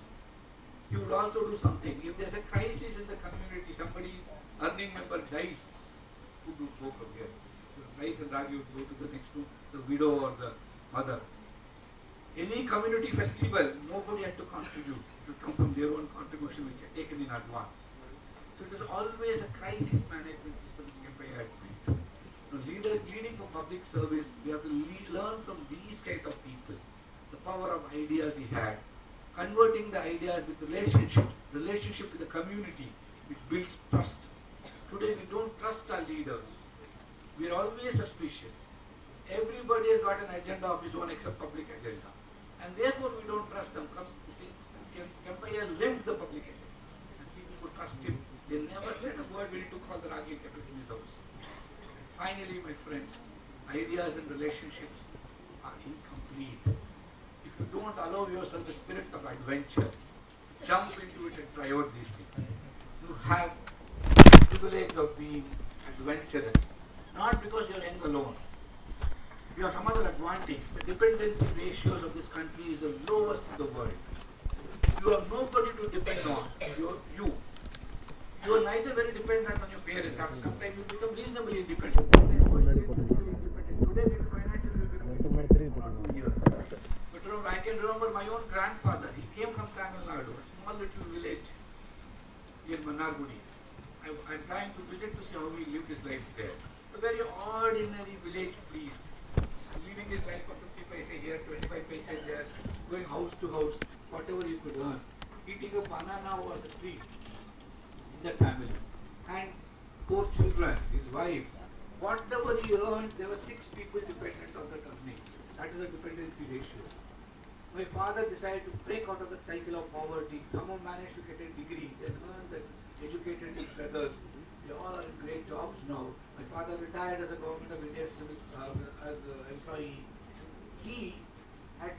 He would also do something. If there's a crisis in the community, somebody's earning member dies, who would go from here? So rice and ragi would go to the next to the widow or the mother. Any community festival, nobody had to contribute. It would come from their own contribution which had taken in advance. So it was always a crisis management system which Kempaya had built. Leading from public service, we have to learn from these kind of people. The power of ideas he had. Converting the ideas with relationship with the community, which builds trust. Today we don't trust our leaders. We are always suspicious. Everybody has got an agenda of his own except public agenda. And therefore we don't trust them. Kempaya lived the public agenda. And people could trust him. They never said a word when he took all the ragi and kept it in his house. Finally, my friends, ideas and relationships are incomplete. If you don't allow yourself the spirit of adventure, jump into it and try out these things. You have the privilege of being adventurous. Not because you are young alone. You have some other advantage. The dependency ratios of this country is the lowest in the world. You have nobody to depend on. You are neither very dependent on your parents. Sometimes you become reasonably independent. Today maybe financially you become independent for 2 years. But I can remember my own grandfather. He came from Tamil Nadu, a small little village in Manargudi. I'm trying to visit to see how he lived his life there. A very ordinary village priest. Living his life for 50 paise here, 25 paise there, going house to house, whatever he could earn. Eating a banana over the street in the family. And 4 children, his wife. Whatever he earned, there were 6 people dependent on that earning. That is the dependency ratio. My father decided to break out of the cycle of poverty. Someone managed to get a degree. They learned that educated his brothers. They all are in great jobs now. My father retired as a government of India civil as an employee. He had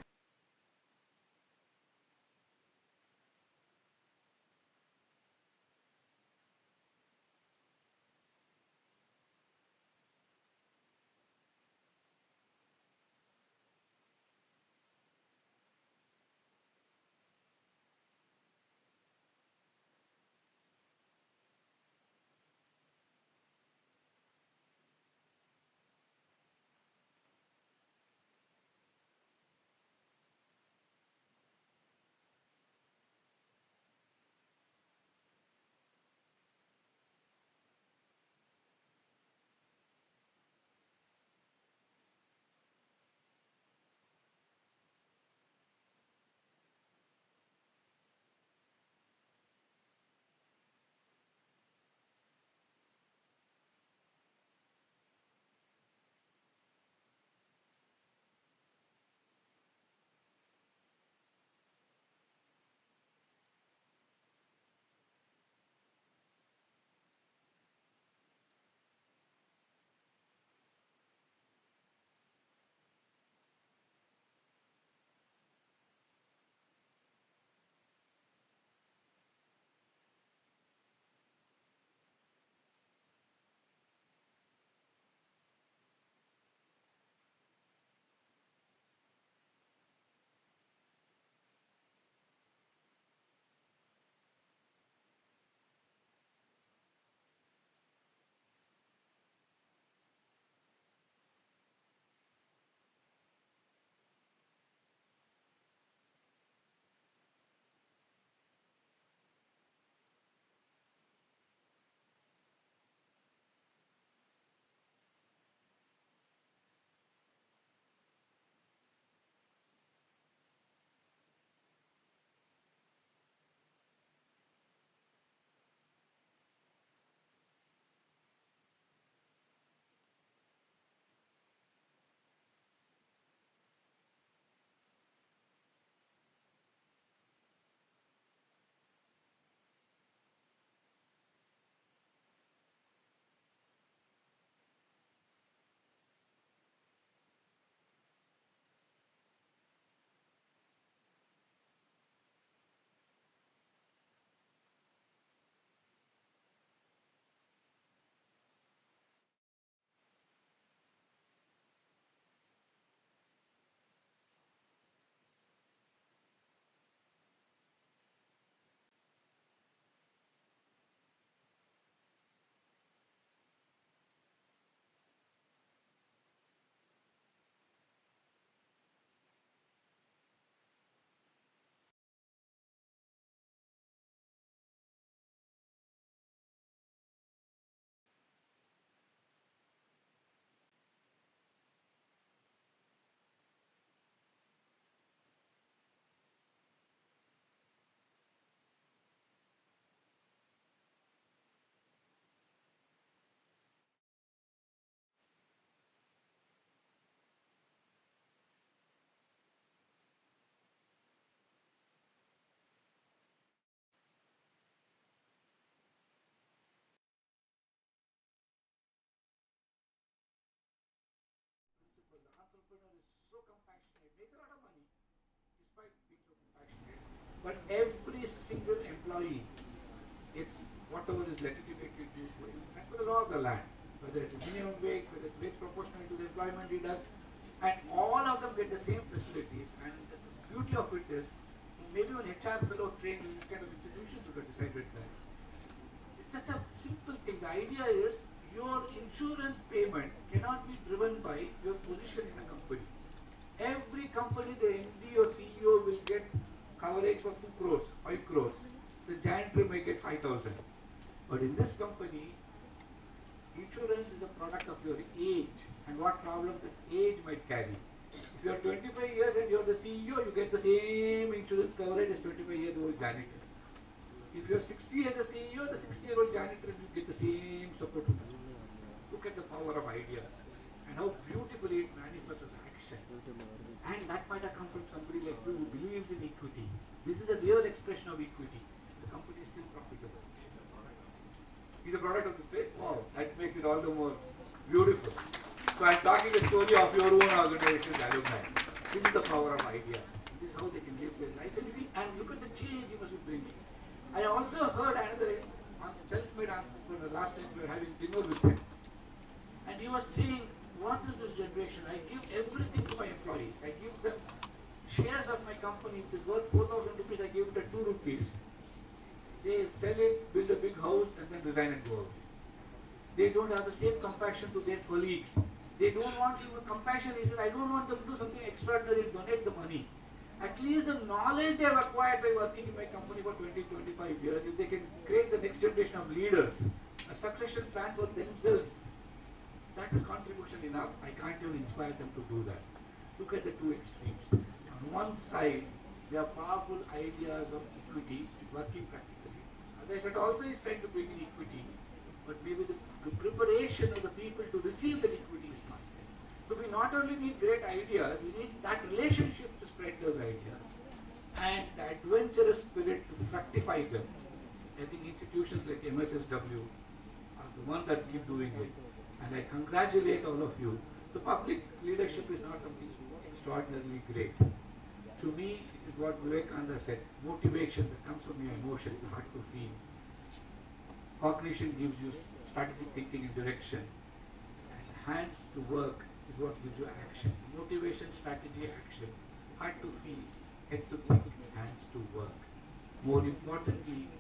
but every single employee, it's whatever is legitimated due to him, and for the law of the land, whether it's minimum wage, whether it's wage proportional to the employment he does, and all of them get the same facilities. And the beauty of it is, maybe when HR fellow trained in this kind of institutions would have decided that. It's such a simple thing. The idea is your insurance payment cannot be driven by your position in a company. Every company, the MD or CEO will get coverage for 2 crores, 5 crores. The janitor may get 5,000. But in this company, insurance is a product of your age and what problems that age might carry. If you are 25 years and you are the CEO, you get the same insurance coverage as 25-year-old janitor. If you are 60 as a CEO, the 60-year-old janitor will get the same support. Look at the power of ideas and how beautifully it manifests as action. And that might have come from somebody like you who believes in equity. This is a real expression of equity. The company is still profitable. He's a product of the place. Wow, that makes it all the more beautiful. So I'm talking a story of your own organization's alumni. This is the power of ideas. This is how they can live their life and look at the change you must be bringing. I also heard another self-made entrepreneur last night we were having dinner with him. And he was saying, what is this generation? I give everything to my employees. I give them shares of my company. If it's worth 4,000 rupees, I give it at 2 rupees. They sell it, build a big house, and then resign and go out. They don't have the same compassion to their colleagues. They don't want even compassion. He said, I don't want them to do something extraordinary, donate the money. At least the knowledge they have acquired by working in my company for 20-25 years, if they can create the next generation of leaders, a succession plan for themselves, that is contribution enough. I can't even inspire them to do that. Look at the two extremes. On one side, there are powerful ideas of equity working practically. As I said, also is trying to bring in equity, but maybe the preparation of the people to receive that equity is not there. So we not only need great ideas, we need that relationship to spread those ideas and the adventurous spirit to fructify them. I think institutions like MSSW are the ones that keep doing it. And I congratulate all of you. The public leadership is not something extraordinarily great. To me, it is what Vivekananda said, motivation that comes from your emotion, you have to feel. Cognition gives you strategic thinking and direction. And hands to work is what gives you action. Motivation, strategy, action. Heart to feel, head to think, hands to work. More importantly,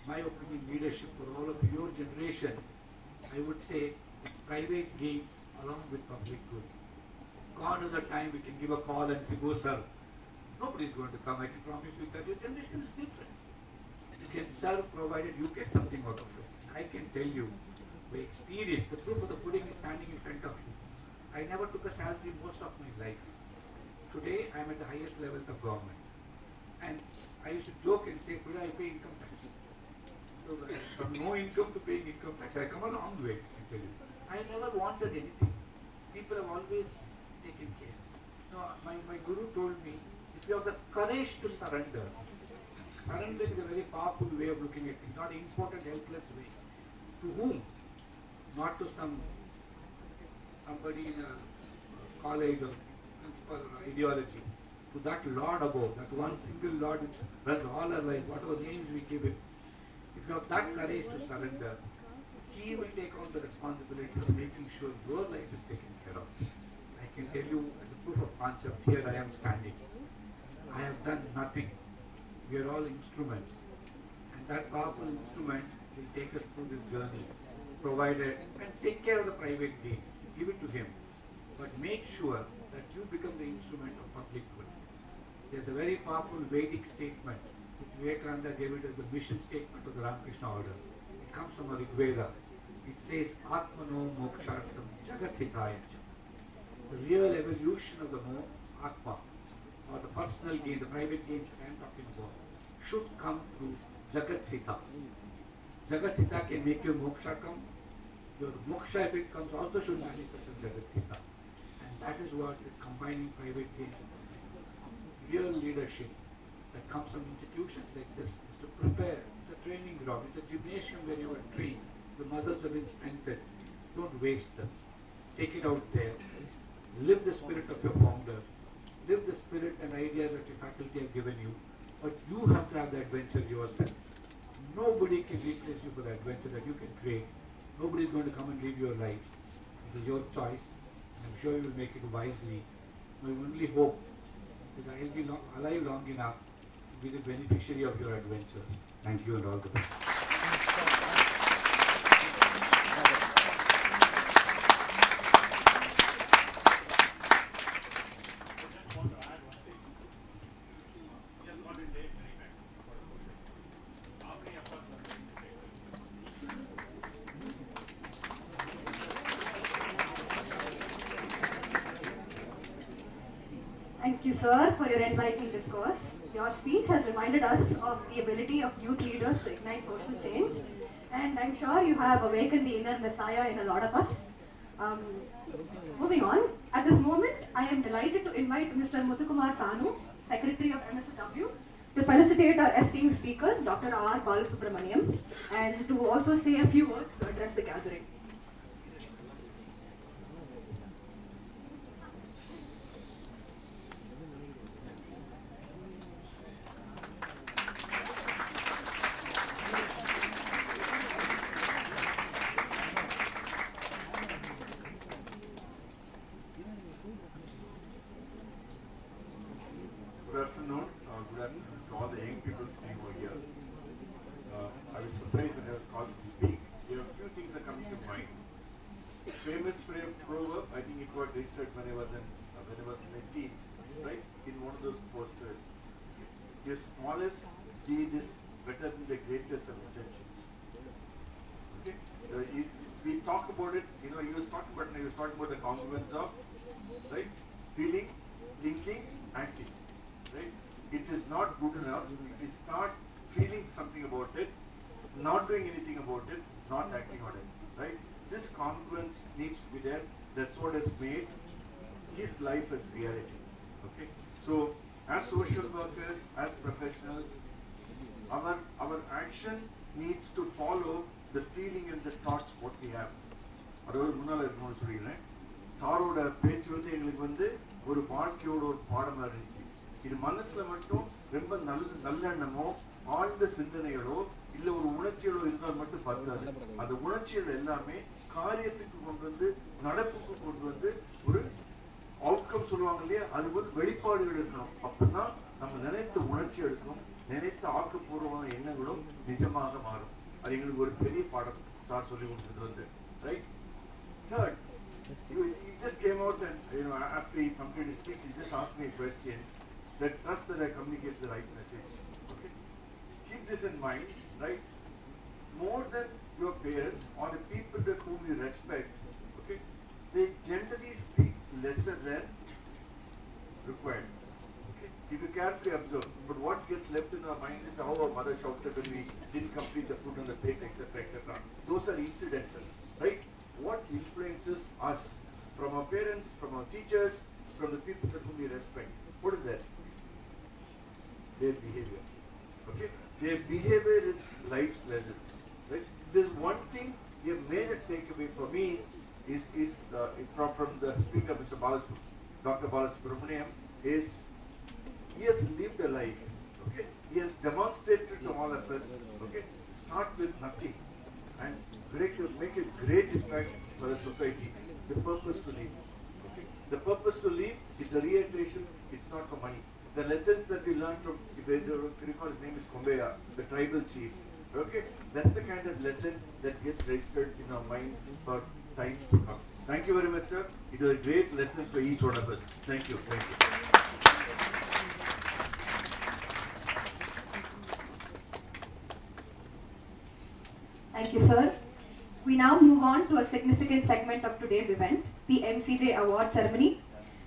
my opinion, leadership for all of your generation, I would say, private gains along with public good. Gone is the time we can give a call and say, go serve. Nobody is going to come. I can promise you that your generation is different. You can serve provided you get something out of it. I can tell you, by experience, the proof of the pudding is standing in front of you. I never took a salary most of my life. Today, I am at the highest levels of government. And I used to joke and say, today I pay income tax. So from no income to paying income tax, I come a long way, I tell you. I never wanted anything. People have always taken care. No, my guru told me, if you have the courage to surrender, surrender is a very powerful way of looking at things, not an important, helpless way. To whom? Not to somebody in a college or principal or ideology. To that Lord above, that one single Lord which runs all our life, whatever names we give it. If you have that courage to surrender, He will take on the responsibility of making sure your life is taken care of. I can tell you as a proof of concept, here I am standing. I have done nothing. We are all instruments. And that powerful instrument will take us through this journey, provided, and take care of the private needs. Give it to Him. But make sure that you become the instrument of public good. There's a very powerful Vedic statement, which Vivekananda gave it as the mission statement of the Ramakrishna order. It comes from a Rig Veda. It says, Atmano mokshartam jagathitaya. The real evolution of the Atma, or the personal gain, the private gains that I am talking about, should come through Jagathita. Jagathita can make your moksha come. Your moksha, if it comes, also should manifest in Jagathita. And that is what is combining private gains. Real leadership that comes from institutions like this is to prepare. It's a training ground. It's a gymnasium where you are trained. The muscles have been strengthened. Don't waste them. Take it out there. Live the spirit of your founder. Live the spirit and ideas that your faculty have given you. but you have to have the adventure yourself. Nobody can replace you for the adventure that you can create. Nobody is going to come and live your life. This is your choice. I'm sure you will make it wisely. My only hope is I will be alive long enough to be the beneficiary of your adventures. Thank you and all the best. Thank you, sir, for your enlightening discourse. Your speech has reminded us of the ability of youth leaders to ignite social change, and I'm sure you have awakened the inner messiah in a lot of us. Moving on, at this moment, I am delighted to invite Mr. Muthukumar Sanu, Secretary of MCJ, to felicitate our esteemed speaker, Dr.R.Balasubramaniam, and to also say a few words to address the gathering. Good afternoon. Good afternoon to all the young people sitting over here. I was surprised when I was called to speak. There are a few things that come to mind. Famous proverb, I think it got registered when I was in my teens, right? In one of those posters. Your smallest deed is better than the greatest of intentions. Okay? We talk about it, he was talking about the congruence of, right? Feeling, thinking, acting. Right? It is not good enough. It is not feeling something about it, not doing anything about it, not acting on it. Right? This congruence needs to be there. That's what has made his life as reality. Okay? So, as social workers, as professionals, our action needs to follow the feeling and the thoughts what we have. அதாவது முன்னால இருக்கணும்னு சொல்லிக்கிறேன். சாரோட பேச்சு எங்களுக்கு ஒரு வாழ்க்கையோட ஒரு பாடமா இருந்துச்சு. இது மனசுல மட்டும் ரொம்ப நல்லெண்ணமோ ஆழ்ந்த சிந்தனைகளோ இல்ல ஒரு உணர்ச்சிகளோ இருந்தால் மட்டும் பத்தாது. அந்த உணர்ச்சிகள் எல்லாமே காரியத்துக்கு கொண்டு வந்து நடப்புக்கு கொண்டு வந்து ஒரு அவுட்கம் சொல்லுவாங்க இல்லையா, அது வெளிப்பாடுகள் இருக்கணும். அப்பதான் நம்ம நினைத்த உணர்ச்சி எடுக்கணும், நினைத்த ஆக்கப்பூர்வமான எண்ணங்களும் நிஜமாக மாறும். அது எங்களுக்கு ஒரு பெரிய பாடம் சார் சொல்லி கொடுத்தது right. Third, he just came out and after he completed his speech, he just asked me a question. That trust that I communicate the right message. Okay? Keep this in mind, right? More than your parents or the people that whom you respect, okay, they generally speak lesser than required. Okay? If you carefully observe, but what gets left in our mind is how our mother shouted when we didn't complete the food on the plate, etc., etc. Those are incidental, right? What influences us from our parents, from our teachers, from the people that whom we respect? What is that? Their behavior. Okay? Their behavior is life's lessons. Right? There's one thing, a major takeaway for me is from the speaker, Mr. Dr.R.Balasubramaniam, is he has lived a life. Okay? He has demonstrated to all of us. Okay? Start with nothing and make a great impact for the society. The purpose to live. Okay? The purpose to live is the reiteration. It's not for money. The lessons that we learned from, if you recall, his name is Kombeya, the tribal chief. Okay? That's the kind of lesson that gets registered in our mind for time to come. Thank you very much, sir. It was a great lesson for each one of us. Thank you. Thank you. Thank you, sir. We now move on to a significant segment of today's event, the MCJ Award Ceremony.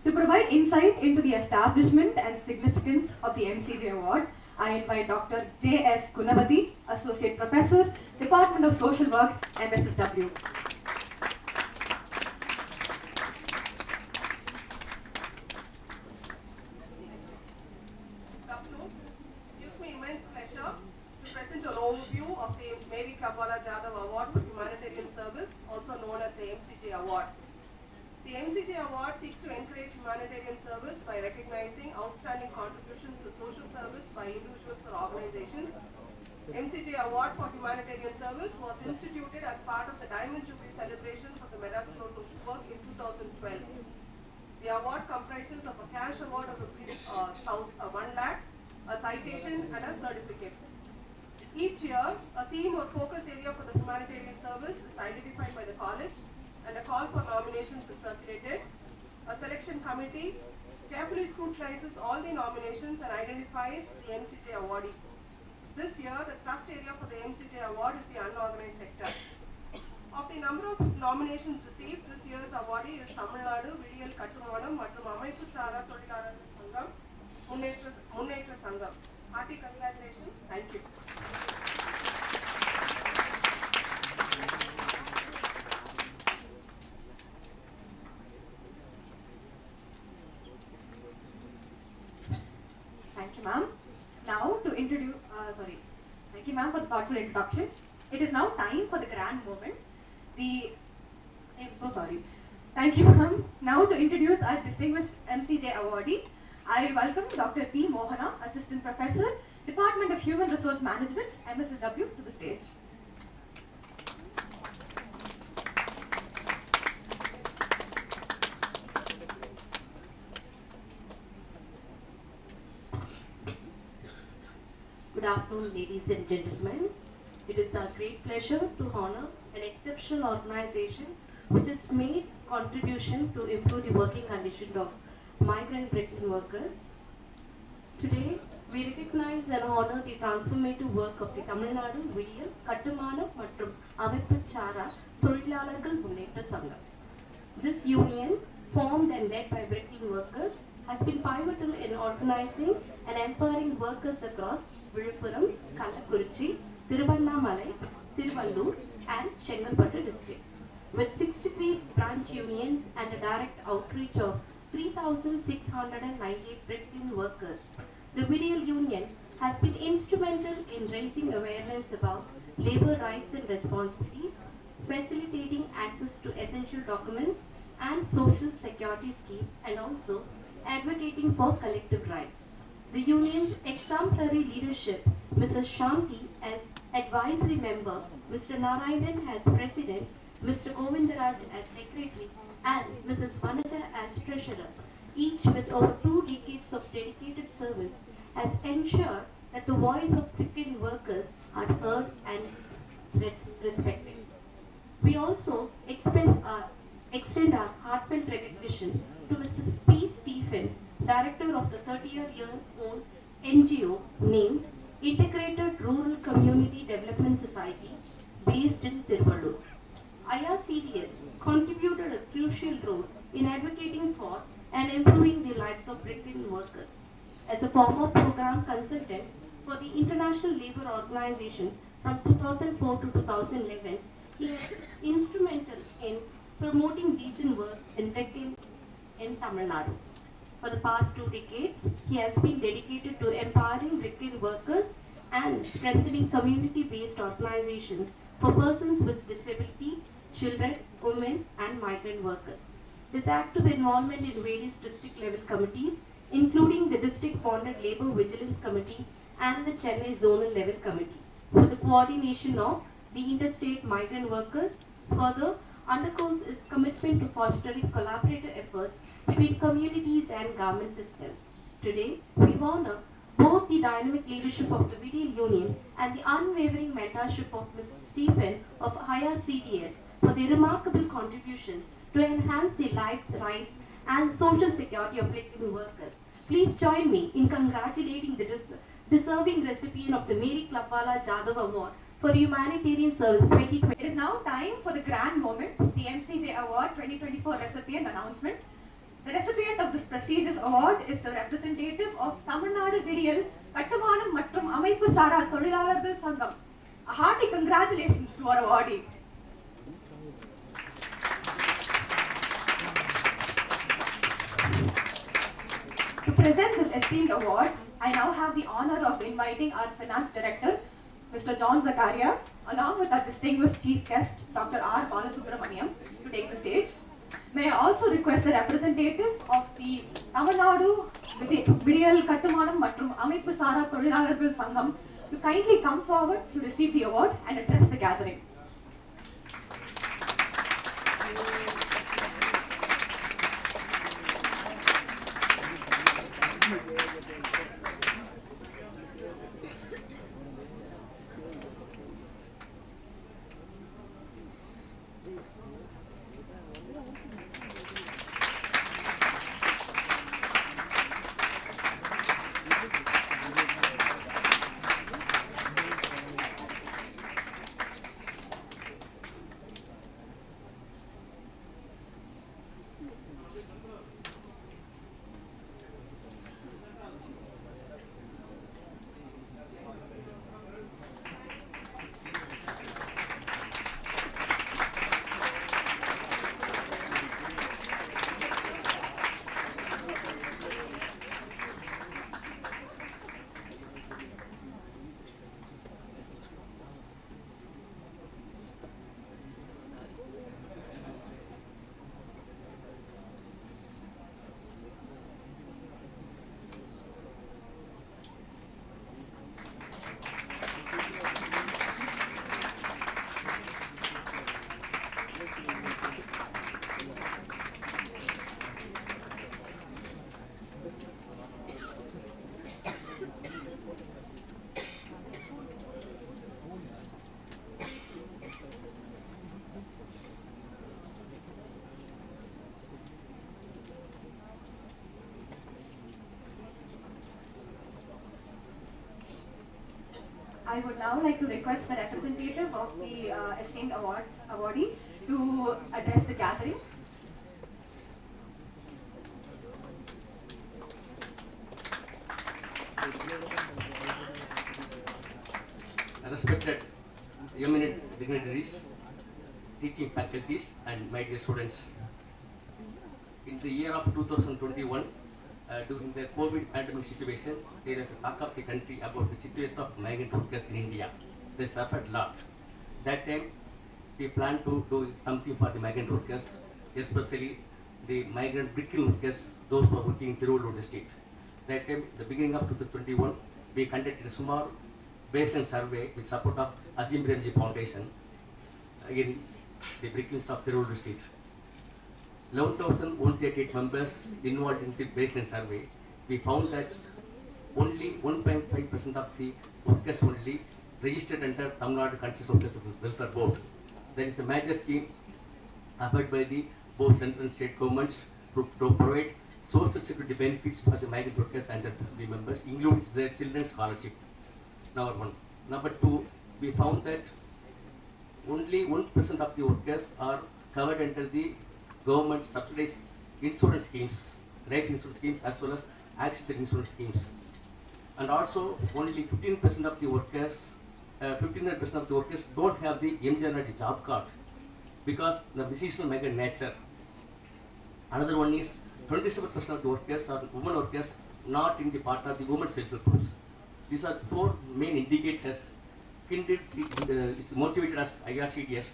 To provide insight into the establishment and significance of the MCJ Award, I invite Dr. J.S. Gunavati, Associate Professor, Department of Social Work, MSSW. Afternoon. It gives me immense pleasure to present an overview of the MaryClubwalaJadhav Award for Humanitarian Service, also known as the MCJ Award. The MCJ award seeks to encourage humanitarian service by recognizing outstanding contributions to social service by individuals or organizations. MCJ Award for Humanitarian Service was instituted as part of the Diamond Jubilee celebrations of the Madras Club social work in 2012. The award comprises of a cash award of ₹1 lakh, a citation and a certificate. Each year, a theme or focus area for the humanitarian service is identified by the college and a call for nominations is circulated. A selection committee carefully scrutinizes all the nominations and identifies the MCJ awardee. This year, the trust area for the MCJ award is the unorganized sector. Of the number of nominations received, this year's awardee is Tamil Nadu Vidiyal Kattumanam மற்றும் அமைப்பு சாரா தொழிலாளர் சங்கம் முன்னேற்ற சங்கம். Hearty congratulations. Thank you. Thank you, ma'am. Now to introduce, thank you, ma'am, for the thoughtful introduction. It is now time for the grand moment. Thank you, ma'am. Now to introduce our distinguished MCJ awardee, I welcome Dr. P. Mohana, Assistant Professor, Department of Human Resource Management, MSW, to the stage. Good afternoon, ladies and gentlemen. It is our great pleasure to honor an exceptional organization which has made contribution to improve the working conditions of migrant British workers. Today, we recognize and honor the transformative work of the Tamil Nadu Vidiyal Kattumanam மற்றும் அமைப்பு சாரா தொழிலாளர்கள் முன்னேற்ற சங்கம். This union, formed and led by British workers, has been pivotal in organizing and empowering workers across Viluppuram, Kallakurichi, Thiruvannamalai, Tiruvallur and Chengalpattu districts. With 63 branch unions and a direct outreach of 3,698 British workers, the Vidiyal Union has been instrumental in raising awareness about labor rights and responsibilities, facilitating access to essential documents and social security schemes, and also advocating for collective rights. The union's exemplary leadership, Mrs. Shanti as advisory member, Mr. Narayanan as president, Mr. Govindaraj as secretary, and Mrs. Vanita as treasurer, each with over 2 decades of dedicated service, has ensured that the voice of stricken workers are heard and respected. We also extend our heartfelt recognition to Mr. P. Stephen, director of the 30-year-old NGO named Integrated Rural Community Development Society based in Tiruvallur. IRCDS contributed a crucial role in advocating for and improving the lives of British workers. As a former program consultant for the International Labour Organization from 2004 to 2011, he was instrumental in promoting decent work in Britain in Tamil Nadu. For the past 2 decades, he has been dedicated to empowering British workers and strengthening community-based organizations for persons with disability, children, women, and migrant workers. His active involvement in various district-level committees, including the district-funded Labour Vigilance Committee and the Chennai Zonal Level Committee, for the coordination of the interstate migrant workers, further underscores his commitment to fostering collaborative efforts between communities and government systems. Today, we honor both the dynamic leadership of the Vidiyal Union and the unwavering mentorship of Mr. Stephen of IRCDS for their remarkable contributions to enhance the lives, rights, and social security of British workers. Please join me in congratulating the deserving recipient of the MaryClubwalaJadhav Award for Humanitarian Service 2020. It is now time for the grand moment, the MCJ Award 2024 recipient announcement. The recipient of this prestigious award is the representative of Tamil Nadu Vidiyal Kattumanam மற்றும் அமைப்பு சாரா தொழிலாளர்கள் சங்கம். A hearty congratulations to our awardee. To present this esteemed award, I now have the honor of inviting our finance director, Mr. John Zakaria, along with our distinguished chief guest, Dr.R.Balasubramaniam, to take the stage. May I also request the representative of the Tamil Nadu Vidiyal Kattumanam மற்றும் அமைப்பு சாரா தொழிலாளர்கள் சங்கம் to kindly come forward to receive the award and address the gathering. I would now like to request the representative of the esteemed awardees to address the gathering. Respected eminent dignitaries, teaching faculties, and my dear students. In the year of 2021, during the COVID pandemic situation, there is a talk of the country about the situation of migrant workers in India. They suffered a lot. That time, we planned to do something for the migrant workers, especially the migrant bricking workers, those who are working in Tiruvallur district. That time, the beginning of 2021, we conducted a small baseline survey with support of Asim Premji Foundation in the brickings of Tiruvallur district. 11,138 members involved in the baseline survey. We found that only 1.5% of the workers only registered under Tamil Nadu Countries Workers Welfare Board. There is a major scheme offered by the both central and state governments to provide social security benefits for the migrant workers and their family members, including their children's scholarship. Number one. Number two, we found that only 1% of the workers are covered under the government subsidized insurance schemes, life insurance schemes as well as accident insurance schemes. And also only 15% of the workers, 59% of the workers don't have the MCJ job card because the seasonal migrant nature. Another one is 27% of the workers are women workers not in the part of the women's self-help groups. These are four main indicators motivated us IRCDS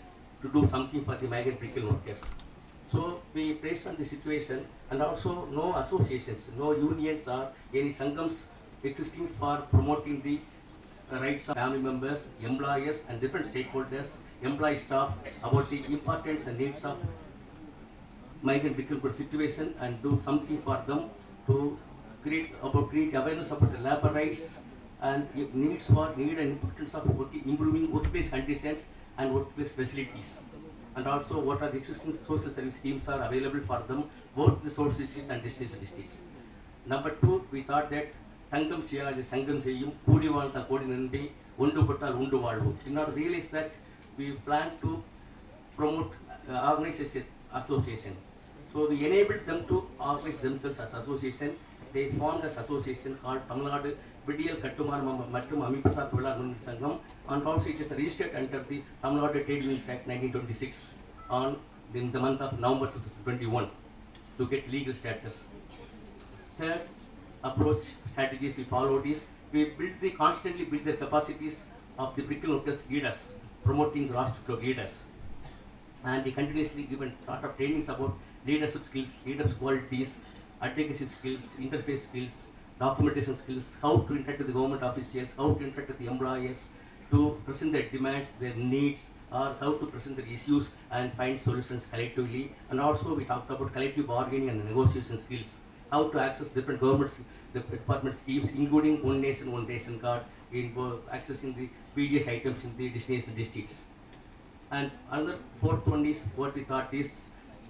to do something for the migrant bricking workers. So we placed on the situation, and also no associations, no unions or any sangams existing for promoting the rights of family members, employers and different stakeholders, employee staff about the importance and needs of migrant victim situation and do something for them to create awareness about the labor rights and need and importance of improving workplace conditions and workplace facilities. And also what are the existing social service schemes are available for them, both the source districts and destination districts. Number two, we thought that Sangam Siya, the Sangam Seyum, Kudi Valta Kodi Nandi, Undu Patal, Undu Valdu. In order to realize that we plan to promote organization association. So we enabled them to organize themselves as association. They formed an association called Tamil Nadu Vidiyal Kattumanam மற்றும் அமைப்பு தொழிலாளர் சங்கம், and also it is registered under the Tamil Nadu Trade Unions Act 1926 in the month of November 2021 to get legal status. Third approach strategies we followed is we constantly build the capacities of the bricking workers leaders, promoting the roster flow leaders, and we continuously given a lot of trainings about leadership skills, leadership qualities, advocacy skills, interface skills, documentation skills, how to interact with the government officials, how to interact with the employers, to present their demands, their needs, or how to present their issues and find solutions collectively. And also we talked about collective bargaining and negotiation skills, how to access different governments, the department schemes, including one nation, one ration card, in accessing the various items in the destination districts. And another fourth one is what we thought is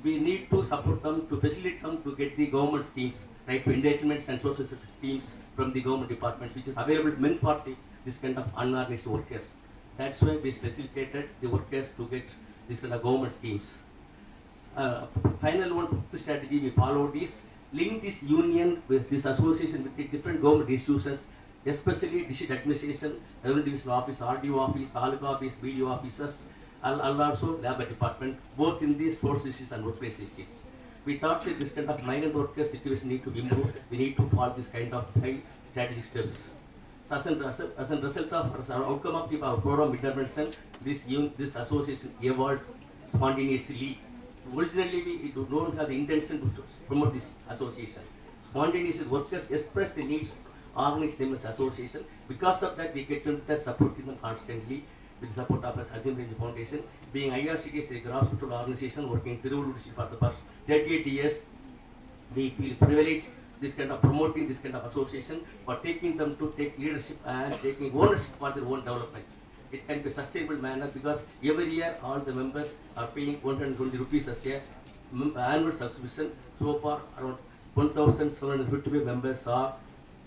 we need to support them, to facilitate them to get the government schemes, right, to entitlements and social schemes from the government departments, which is available meant for this kind of unorganized workers. That's why we facilitated the workers to get this kind of government schemes. Final one, the strategy we followed is link this union with this association with the different government institutions, especially district administration, revenue division office, RDO office, Taluka office, BDO officers, and also labor department, both in the source issues and workplace issues. We thought that this kind of migrant workers situation need to improve. We need to follow this kind of high strategic steps. So as a result of our outcome of our program intervention, this association evolved spontaneously. Originally, we don't have the intention to promote this association. Spontaneously, workers express the needs, organize them as association. Because of that, we get them supporting them constantly with the support of the Ajim Range Foundation. Being IRCT is a grassroots organization working in Tiruvallur district for the past 38 years, we feel privileged this kind of promoting this kind of association, for taking them to take leadership and taking ownership for their own development. It can be a sustainable manner because every year all the members are paying 120 rupees as a annual subscription. So far around 1,755 members are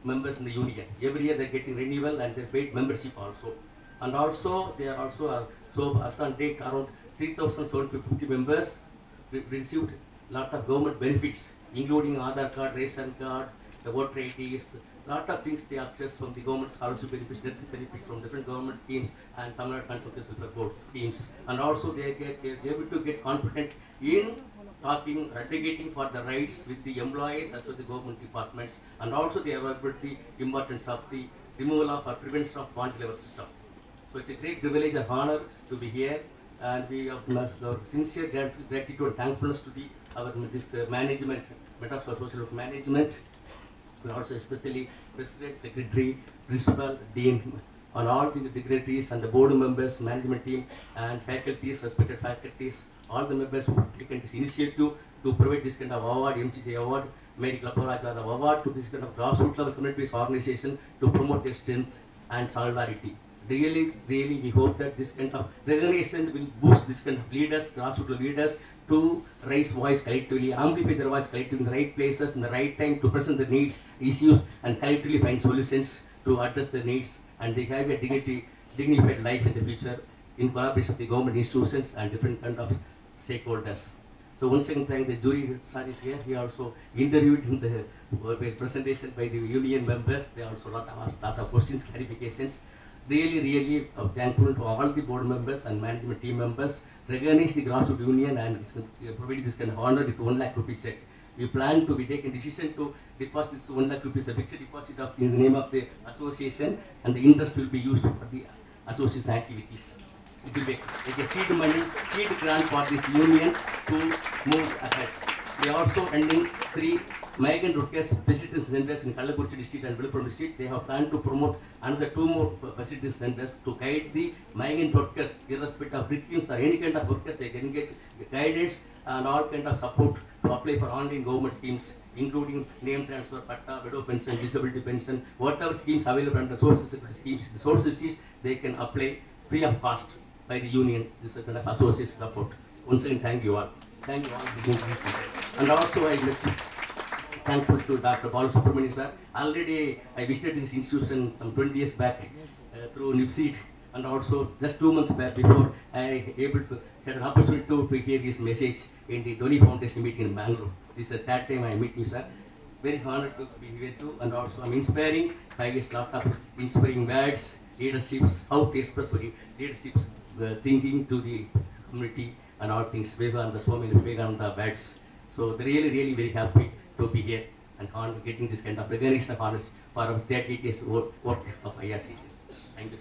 members in the union. Every year they are getting renewal and they paid membership also. And also they are also, so as on date around 3,750 members received lot of government benefits, including Aadhaar card, ration card, the voter IDs, lot of things they access from the government scholarship benefits, death benefits from different government schemes and Tamil Nadu Consultation Board schemes. And also they are able to get confident in talking, advocating for the rights with the employees as well as the government departments. And also they are aware of the importance of the removal of or prevention of bond level system. So it's a great privilege and honor to be here, and we have our sincere gratitude and thankfulness to the management, Metaphor Social Work Management, and also especially President, Secretary, Principal, Dean, and all the dignitaries and the board members, management team, and faculties, respected faculties, all the members who have taken this initiative to provide this kind of award, MCJ award, MaryClubwalaJadhav award to this kind of grassroots level community-based organization to promote their strength and solidarity. Really, we hope that this kind of recognition will boost this kind of leaders, grassroots leaders, to raise voice collectively, amplify their voice collectively in the right places, in the right time, to present the needs, issues, and collectively find solutions to address the needs, and they have a dignified life in the future in collaboration with the government institutions and different kind of stakeholders. So once again, thank the jury. Sir is here. He also interviewed in the presentation by the union members. They also asked lot of questions, clarifications. Really thankful to all the board members and management team members. Recognize the grassroots union and provide this kind of honor with 1 lakh rupees check. We plan to be taking decision to deposit this 1 lakh rupees, a fixed deposit in the name of the association, and the interest will be used for the association activities. It will be like a seed money, seed grant for this union to move ahead. We are also ending 3 migrant workers facility centers in Kallapurchi district and Viluppuram district. They have planned to promote another 2 more facility centers to guide the migrant workers, irrespective of victims or any kind of workers. They can get guidance and all kind of support to apply for online government schemes, including name transfer, patta, widow pension, disability pension, whatever schemes available under social security schemes. The sources is they can apply free of cost by the union. This is kind of association support. Once again, thank you all. Thank you all. And also I thankful to Dr.R.Balasubramaniam sir. Already I visited this institution some 20 years back through NIPSEED, and also just 2 months back before I able to had an opportunity to hear his message in the Dhoni Foundation meeting in Bangalore. This is the 3rd time I meet you, sir. Very honored to be here too, and also I'm inspiring. I guess lot of inspiring words, leaderships, how to express leaderships, thinking to the community and all things. Vivekananda, so many Vivekananda words. So really very happy to be here and on getting this kind of recognition of honors for our 38 years work of IRCT. Thank you.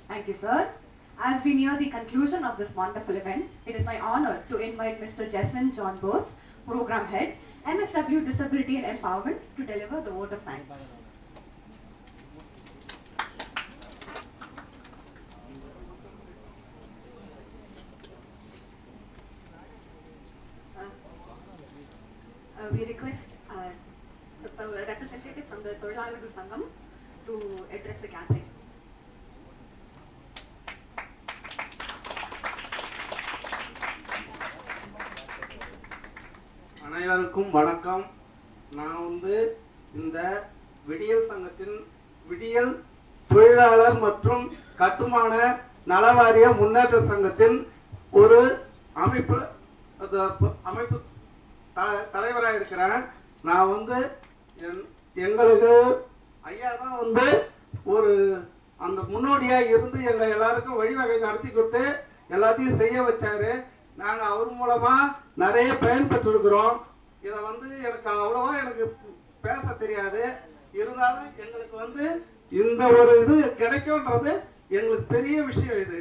Thank you, sir. As we near the conclusion of this wonderful event, it is my honor to invite Mr. Jeswin John Bose, Program Head, MSW Disability and Empowerment, to deliver the vote of thanks. We request the representative from the Clubwala Sangam to address the gathering. அனைவருக்கும் வணக்கம். நான் இந்த விடியல் சங்கத்தின் விடியல் தொழிலாளர் மற்றும் கட்டுமான நலவாரிய முன்னேற்ற சங்கத்தின் ஒரு அமைப்பு தலைவராக இருக்கிறேன். நான் எங்களுக்கு ஐயா தான் ஒரு அந்த முன்னோடியாக இருந்து எங்கள் எல்லாருக்கும் வழிவகை நடத்தி கொடுத்து எல்லாத்தையும் செய்ய வச்சாரு. நாங்கள் அவர் மூலமாக நிறைய பயன்பெற்றிருக்கிறோம். இதை எனக்கு அவ்வளோவா எனக்கு பேச தெரியாது. இருந்தாலும் எங்களுக்கு இந்த ஒரு இது கிடைக்கும்ன்றது எங்களுக்கு பெரிய விஷயம். இது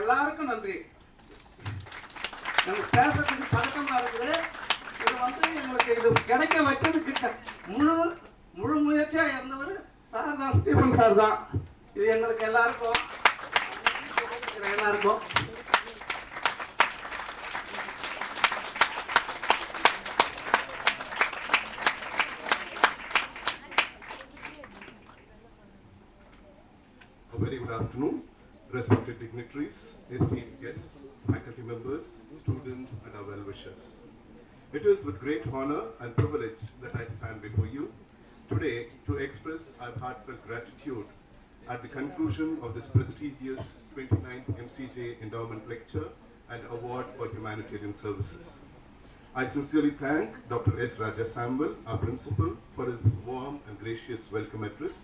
எல்லாருக்கும் நன்றி. எனக்கு பேசுறதுக்கு பழக்கமாக இருக்குது. இது எங்களுக்கு இது கிடைக்க வைக்கிறதுக்கு முழு முயற்சியாக இருந்தவர் சார் தான், ஸ்டீஃபன் சார் தான். இது எங்களுக்கு எல்லாருக்கும் A very good afternoon, respected dignitaries, esteemed guests, faculty members, students, and our well-wishers. It is with great honor and privilege that I stand before you today to express our heartfelt gratitude at the conclusion of this prestigious 29th MCJ Endowment Lecture and Award for Humanitarian Services. I sincerely thank Dr. S. Raja Samuel, our principal, for his warm and gracious welcome address,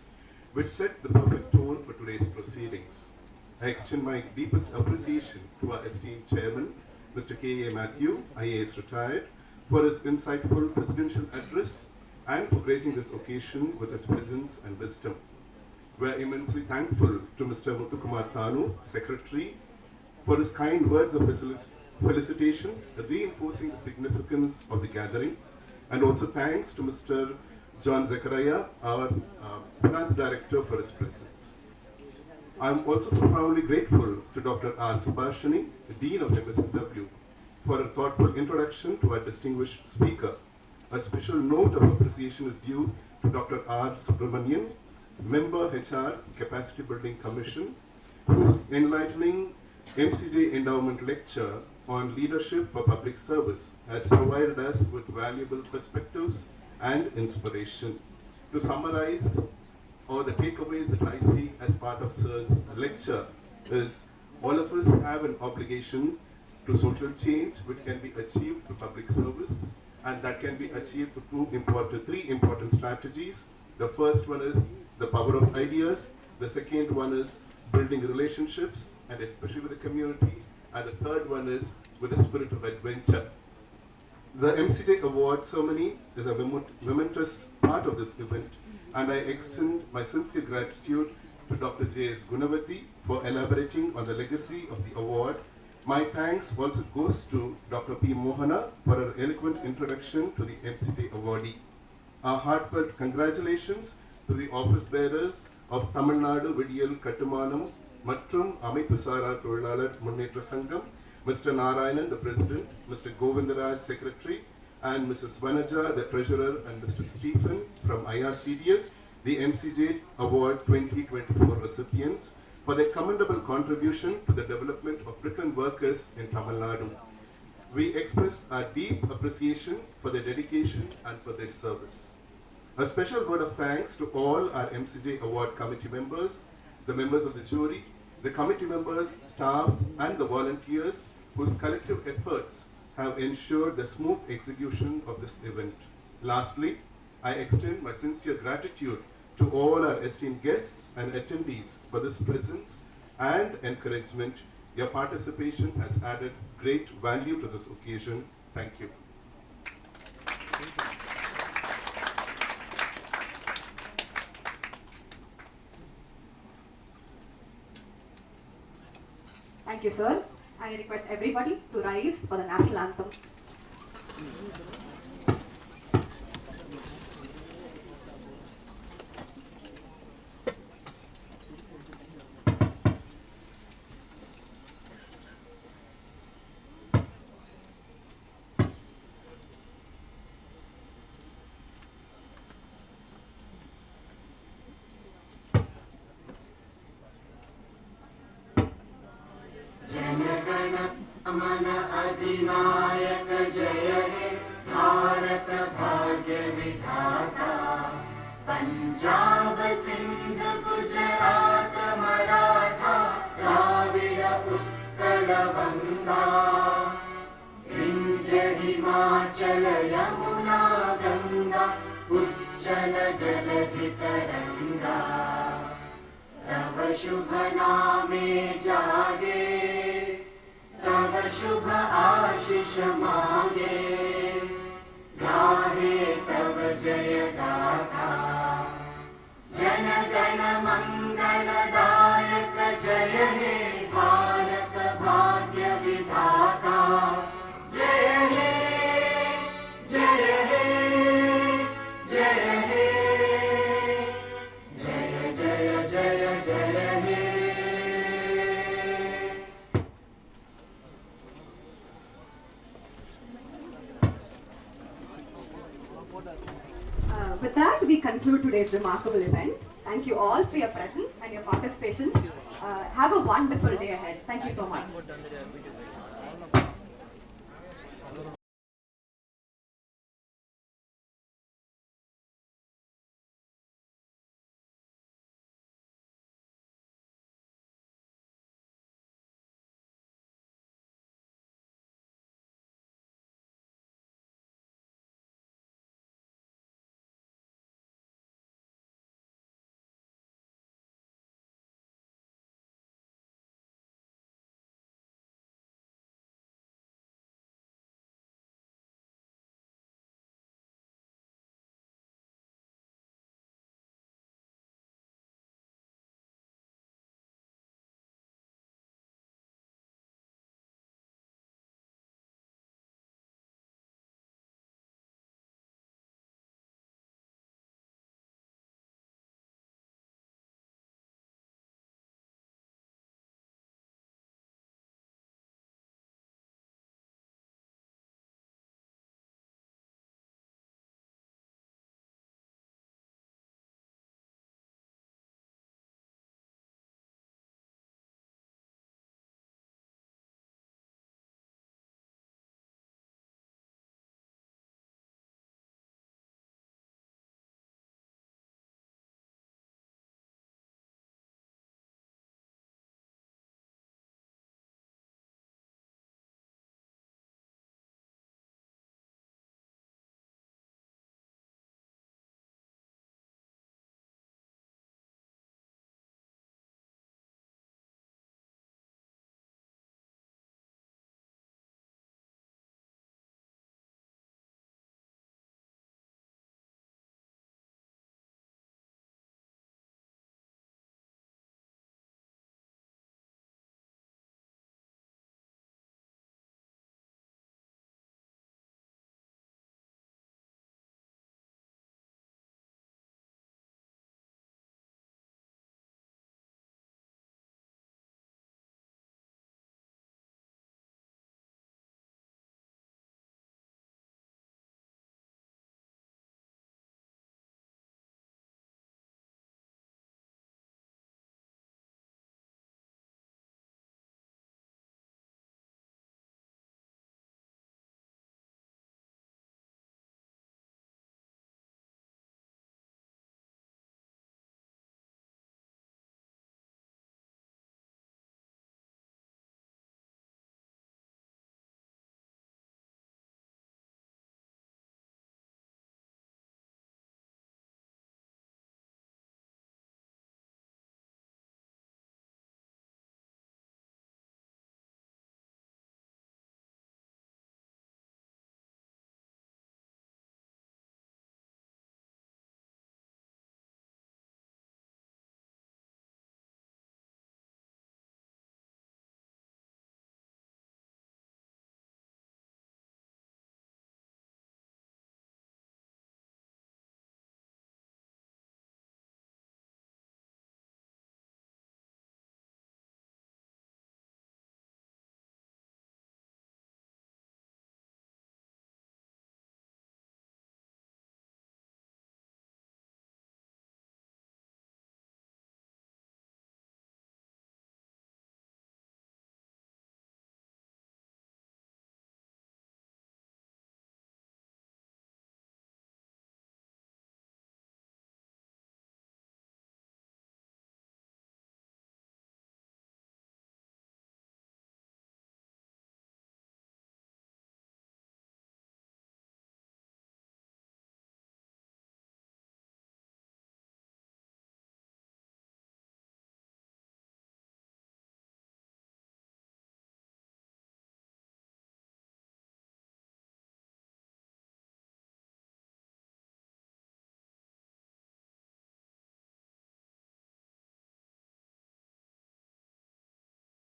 which set the perfect tone for today's proceedings. I extend my deepest appreciation to our esteemed chairman, Mr. K.A. Matthew, IAS retired, for his insightful presidential address and for gracing this occasion with his presence and wisdom. We are immensely thankful to Mr. Muthukumar Thanu, Secretary, for his kind words of felicitation, reinforcing the significance of the gathering, and also thanks to Mr. John Zechariah, our Finance Director, for his presence. I am also profoundly grateful to Dr. R. Subashini, the Dean of MSW, for a thoughtful introduction to our distinguished speaker. A special note of appreciation is due to Dr. R. Subramaniam, Member HR Capacity Building Commission, whose enlightening MCJ Endowment Lecture on Leadership for Public Service has provided us with valuable perspectives and inspiration. To summarize, or the takeaways that I see as part of Sir's lecture is all of us have an obligation to social change which can be achieved through public service, and that can be achieved through three important strategies. The first one is the power of ideas, the second one is building relationships and especially with the community, and the third one is with the spirit of adventure. The MCJ award ceremony is a momentous part of this event, and I extend my sincere gratitude to Dr. J.S. Gunavati for elaborating on the legacy of the award. My thanks also goes to Dr. P. Mohana for her eloquent introduction to the MCJ awardee. Our heartfelt congratulations to the office bearers of Tamil Nadu Vidiyal Kattumanam மற்றும் அமைப்பு சாரா தொழிலாளர் முன்னேற்ற சங்கம், Mr. Narayanan, the President, Mr. Govindaraj, Secretary, and Mrs. Vanaja, the Treasurer, and Mr. Stephen from IRCDS, the MCJ Award 2024 recipients, for their commendable contribution to the development of Britain workers in Tamil Nadu. We express our deep appreciation for their dedication and for their service. A special word of thanks to all our MCJ Award committee members, the members of the jury, the committee members, staff, and the volunteers whose collective efforts have ensured the smooth execution of this event. Lastly, I extend my sincere gratitude to all our esteemed guests and attendees for this presence and encouragement. Your participation has added great value to this occasion. Thank you. Thank you, sir. I request everybody to rise for the national anthem. मन अधिनायक जय हे भारत भाग्य विधाता पंजाब सिंध गुजरात मराठा द्राविड उत्कल गंगा विंध्य हिमाचल यमुना गंगा उच्चल जलधि तरंगा तव शुभ नामे जागे तव शुभ आशीष मांगे गाहे तव जय गाथा जन गण मंगल दायक जय हे भारत भाग्य विधाता जय हे जय हे जय हे जय जय जय जय हे With that, we conclude today's remarkable event. Thank you all for your presence and your participation. Have a wonderful day ahead. Thank you so much.